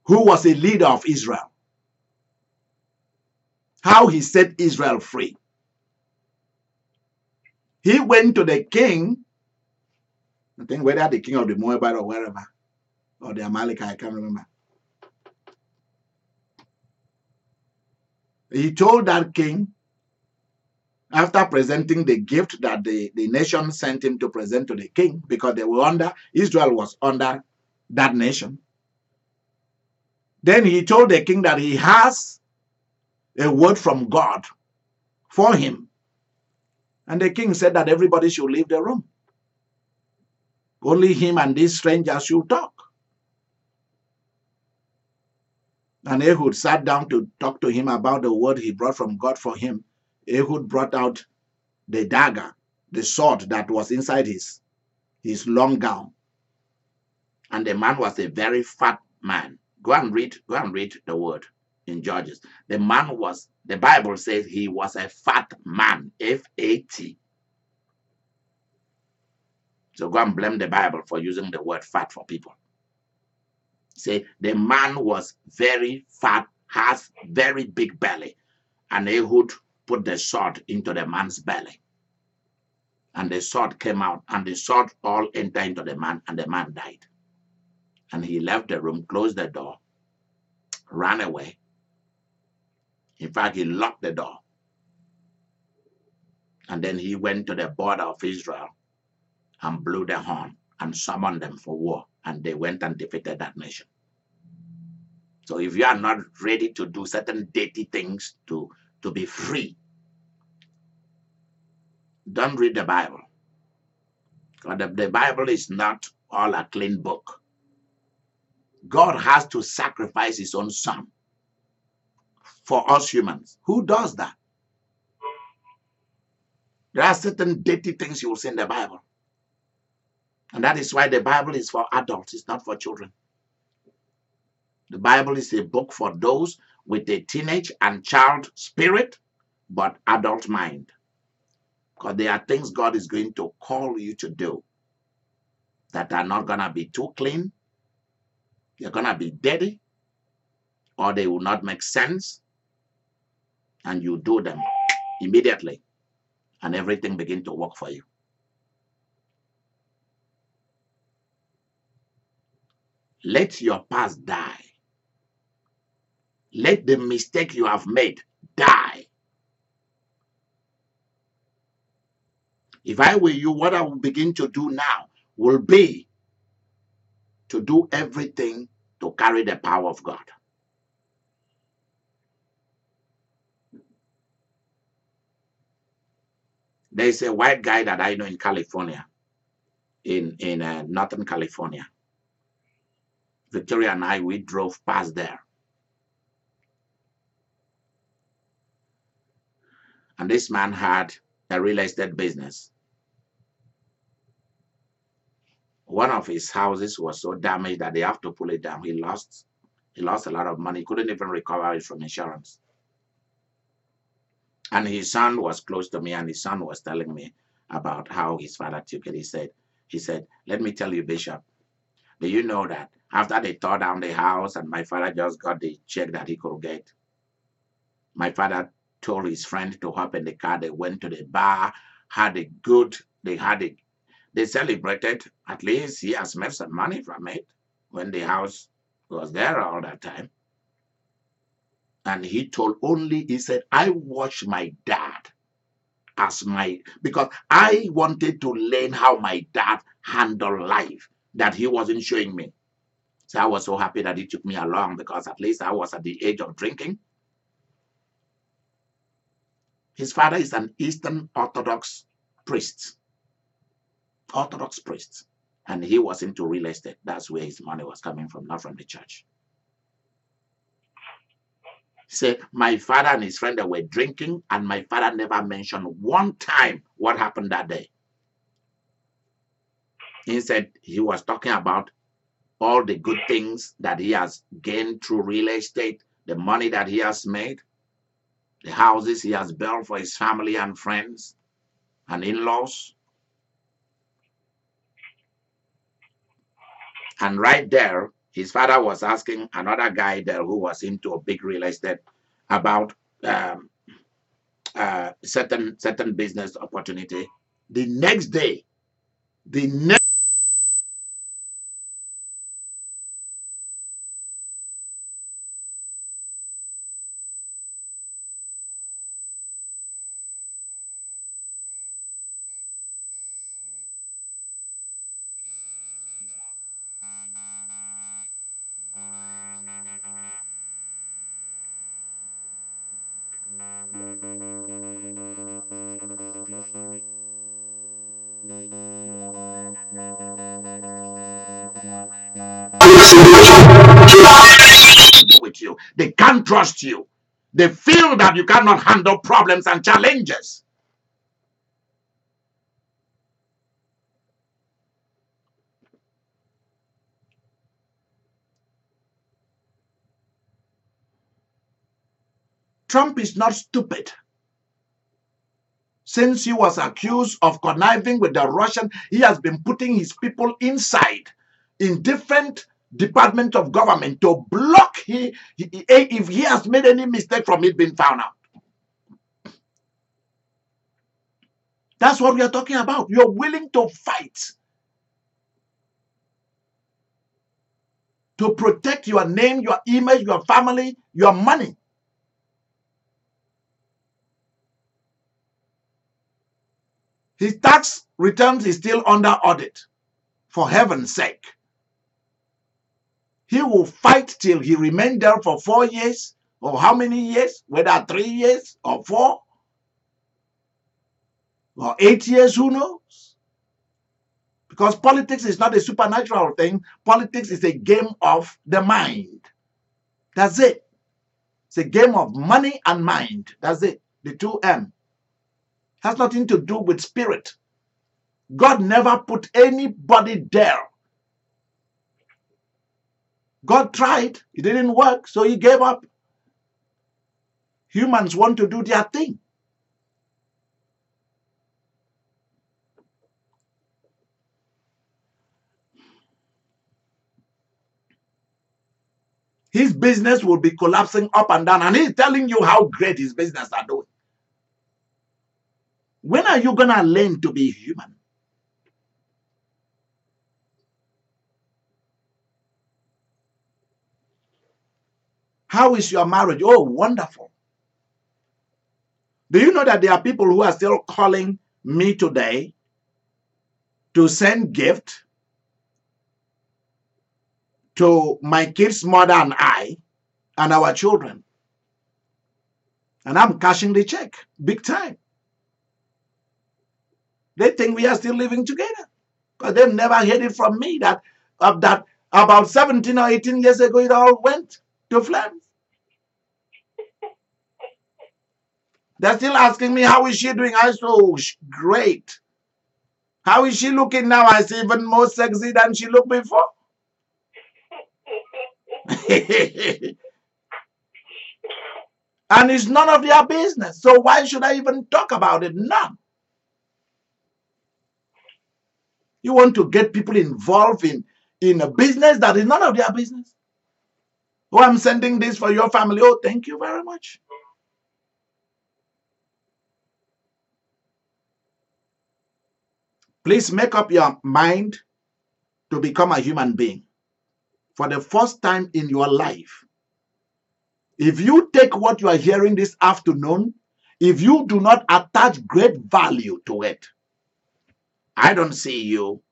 who was a leader of Israel. How he set Israel free. He went to the king, I think whether the king of the Moabite or wherever, or the Amalekite, I can't remember. He told that king, after presenting the gift that the nation sent him to present to the king, because they were under, Israel was under that nation. Then he told the king that he has a word from God for him. And the king said that everybody should leave the room. Only him and this stranger should talk. And Ehud sat down to talk to him about the word he brought from God for him. Ehud brought out the dagger, the sword that was inside his long gown. And the man was a very fat man. Go and read the word in Judges. The man was, the Bible says he was a fat man, F-A-T. So go and blame the Bible for using the word fat for people. Say the man was very fat, has very big belly. And Ehud put the sword into the man's belly. And the sword came out, and the sword all entered into the man, and the man died. And he left the room, closed the door, ran away. In fact, he locked the door. And then he went to the border of Israel and blew the horn and summoned them for war. And they went and defeated that nation. So if you are not ready to do certain dirty things to be free, don't read the Bible. Because the Bible is not all a clean book. God has to sacrifice his own son for us humans. Who does that? There are certain dirty things you will see in the Bible. And that is why the Bible is for adults. It's not for children. The Bible is a book for those with a teenage and child spirit, but adult mind. Because there are things God is going to call you to do that are not going to be too clean. They're going to be dirty, or they will not make sense. And you do them immediately, and everything begin to work for you. Let your past die. Let the mistake you have made die. If I were you, what I will begin to do now will be to do everything to carry the power of God. There's a white guy that I know in California, in Northern California. Victoria and I, we drove past there. And this man had a real estate business. One of his houses was so damaged that they have to pull it down. He lost a lot of money. He couldn't even recover it from insurance. And his son was close to me, and his son was telling me about how his father took it. He said, let me tell you, Bishop, do you know that after they tore down the house and my father just got the check that he could get, my father told his friend to hop in the car. They went to the bar, they celebrated. At least he has made some money from it when the house was there all that time. And he said, I watched my dad because I wanted to learn how my dad handled life that he wasn't showing me. So I was so happy that he took me along, because at least I was at the age of drinking. His father is an Eastern Orthodox priest. And he was into real estate. That's where his money was coming from, not from the church. He said, my father and his friend, they were drinking, and my father never mentioned one time what happened that day. Instead, he was talking about all the good things that he has gained through real estate, the money that he has made, the houses he has built for his family and friends and in-laws. And right there, his father was asking another guy there who was into a big real estate about certain business opportunity. The next day, the next do with you, they can't trust you. They feel that you cannot handle problems and challenges. Trump is not stupid. Since he was accused of conniving with the Russian, he has been putting his people inside in different departments of government to block if he has made any mistake from it being found out. That's what we are talking about. You're willing to fight to protect your name, your image, your family, your money. His tax returns is still under audit. For heaven's sake. He will fight till he remains there for 4 years, or how many years, whether 3 years or 4 or 8 years, who knows? Because politics is not a supernatural thing. Politics is a game of the mind. That's it. It's a game of money and mind. That's it. The 2M. Has nothing to do with spirit. God never put anybody there. God tried. It didn't work, so he gave up. Humans want to do their thing. His business will be collapsing up and down, and he's telling you how great his business are doing. When are you going to learn to be human? How is your marriage? Oh, wonderful. Do you know that there are people who are still calling me today to send gift to my kids' mother and I and our children? And I'm cashing the check big time. They think we are still living together because they've never heard it from me that about 17 or 18 years ago it all went to flames. They're still asking me, how is she doing? I said, oh, great. How is she looking now? I see even more sexy than she looked before. And it's none of their business. So why should I even talk about it? None. You want to get people involved in a business that is none of their business. Oh, I'm sending this for your family. Oh, thank you very much. Please make up your mind to become a human being. For the first time in your life, if you take what you are hearing this afternoon, if you do not attach great value to it, I don't see you.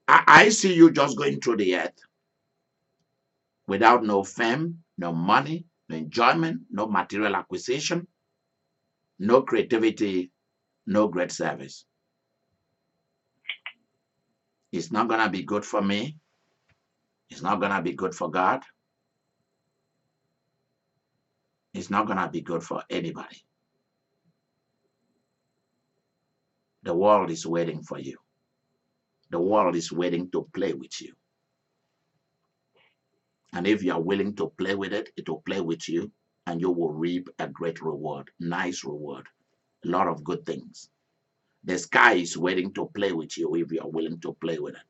I see you just going through the earth without no fame, no money, no enjoyment, no material acquisition, no creativity, no great service. It's not going to be good for me. It's not going to be good for God. It's not going to be good for anybody. The world is waiting for you. The world is waiting to play with you. And if you are willing to play with it, it will play with you, and you will reap a great reward, nice reward, a lot of good things. The sky is waiting to play with you if you are willing to play with it.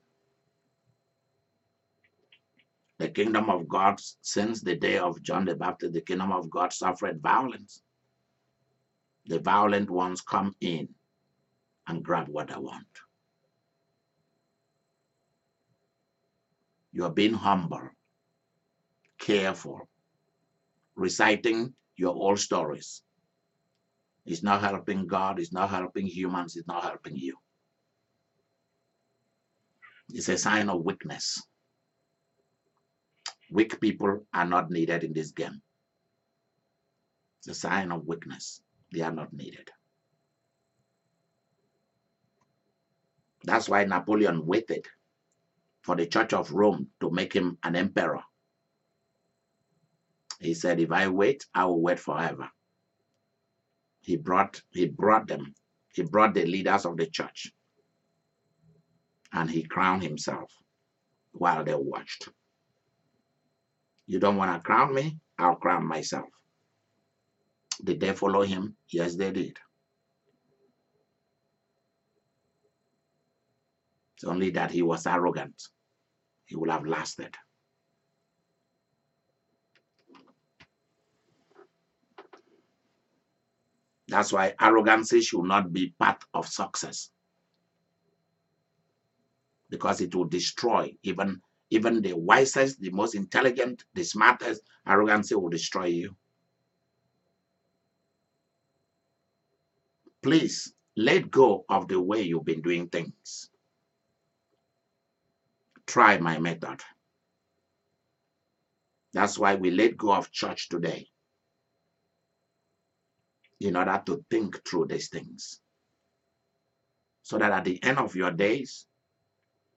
The kingdom of God, since the day of John the Baptist, the kingdom of God suffered violence. The violent ones come in and grab what they want. You are being humble, careful, reciting your old stories. It's not helping God, it's not helping humans, it's not helping you. It's a sign of weakness. Weak people are not needed in this game. It's a sign of weakness. They are not needed. That's why Napoleon waited for the Church of Rome to make him an emperor. He said, if I wait, I will wait forever. He brought them. He brought the leaders of the church. And he crowned himself while they watched. You don't want to crown me? I'll crown myself. Did they follow him? Yes, they did. It's only that he was arrogant. He would have lasted. That's why arrogancy should not be part of success. Because it will destroy even the wisest, the most intelligent, the smartest. Arrogancy will destroy you. Please let go of the way you've been doing things. Try my method. That's why we let go of church today, in order to think through these things. So that at the end of your days,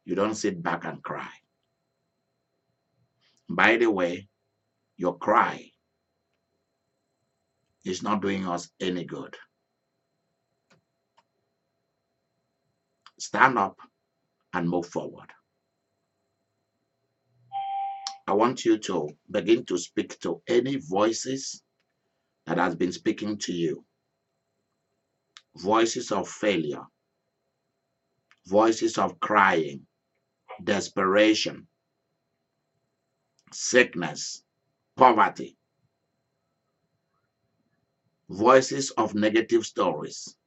you don't sit back and cry. By the way, your cry is not doing us any good. Stand up and move forward. I want you to begin to speak to any voices that has been speaking to you. Voices of failure, voices of crying, desperation, sickness, poverty, voices of negative stories,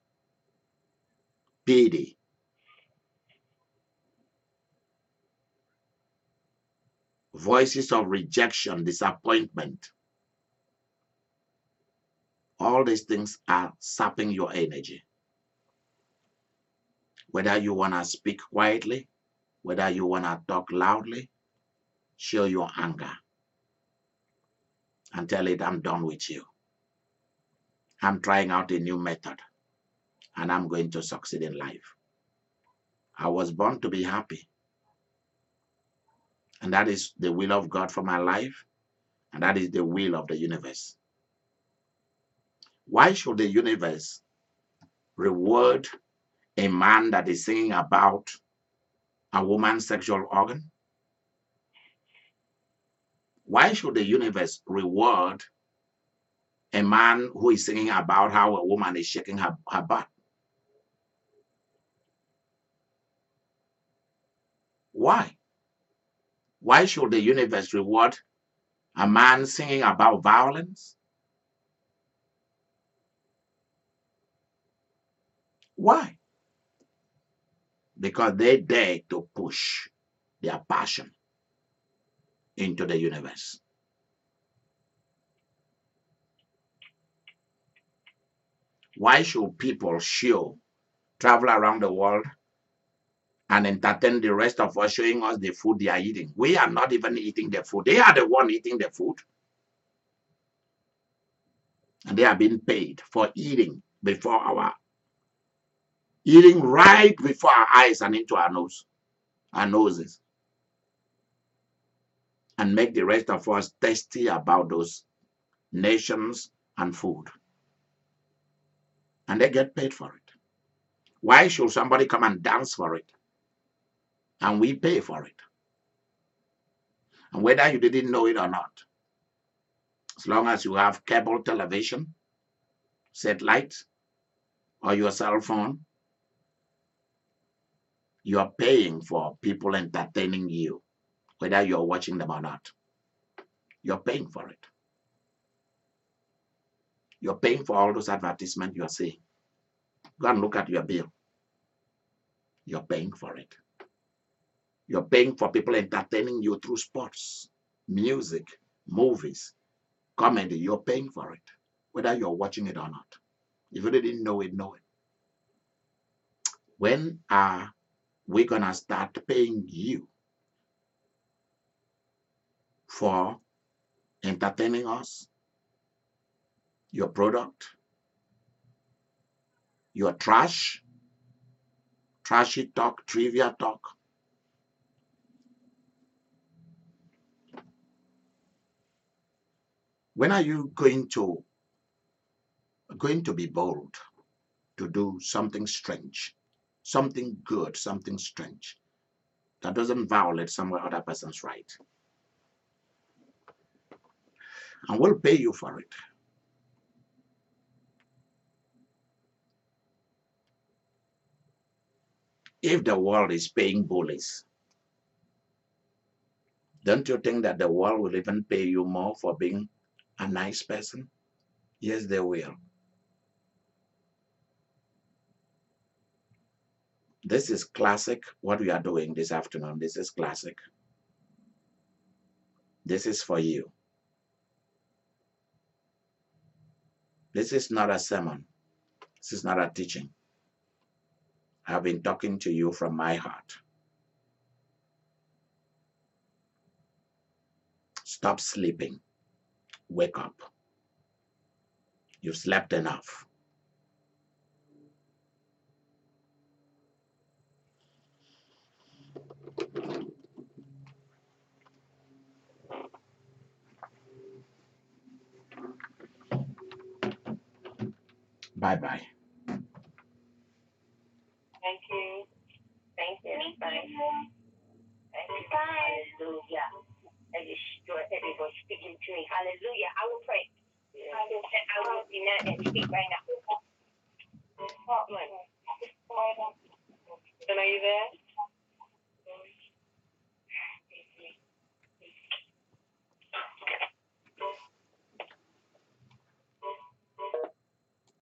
pity, voices of rejection, disappointment. All these things are sapping your energy. Whether you want to speak quietly, whether you want to talk loudly, show your anger and tell it, I'm done with you. I'm trying out a new method and I'm going to succeed in life. I was born to be happy. And that is the will of God for my life. And that is the will of the universe. Why should the universe reward a man that is singing about a woman's sexual organ? Why should the universe reward a man who is singing about how a woman is shaking her butt? Why? Why should the universe reward a man singing about violence? Why? Because they dare to push their passion into the universe. Why should people travel around the world and entertain the rest of us, showing us the food they are eating? We are not even eating the food. They are the one eating the food. And they are being paid for eating right before our eyes and into our noses. And make the rest of us thirsty about those nations and food. And they get paid for it. Why should somebody come and dance for it? And we pay for it. And whether you didn't know it or not, as long as you have cable television, satellite, or your cell phone, you are paying for people entertaining you, whether you're watching them or not. You're paying for it. You're paying for all those advertisements you're seeing. Go and look at your bill. You're paying for it. You're paying for people entertaining you through sports, music, movies, comedy. You're paying for it, whether you're watching it or not. If you didn't know it, know it. When are we going to start paying you for entertaining us, your product, your trash, trashy talk, trivia talk? When are you going to be bold to do something strange, something good, something strange that doesn't violate some other person's right? And we'll pay you for it. If the world is paying bullies, don't you think that the world will even pay you more for being a nice person? Yes, they will. This is classic, what we are doing this afternoon. This is classic. This is for you. This is not a sermon. This is not a teaching. I've been talking to you from my heart. Stop sleeping. Wake up. You've slept enough. Bye-bye. Thank you. Thank you. Thank you. Thank you. Hallelujah. I just everyone speaking to me. Hallelujah. I will pray. I will be not and speak right now. Are you there?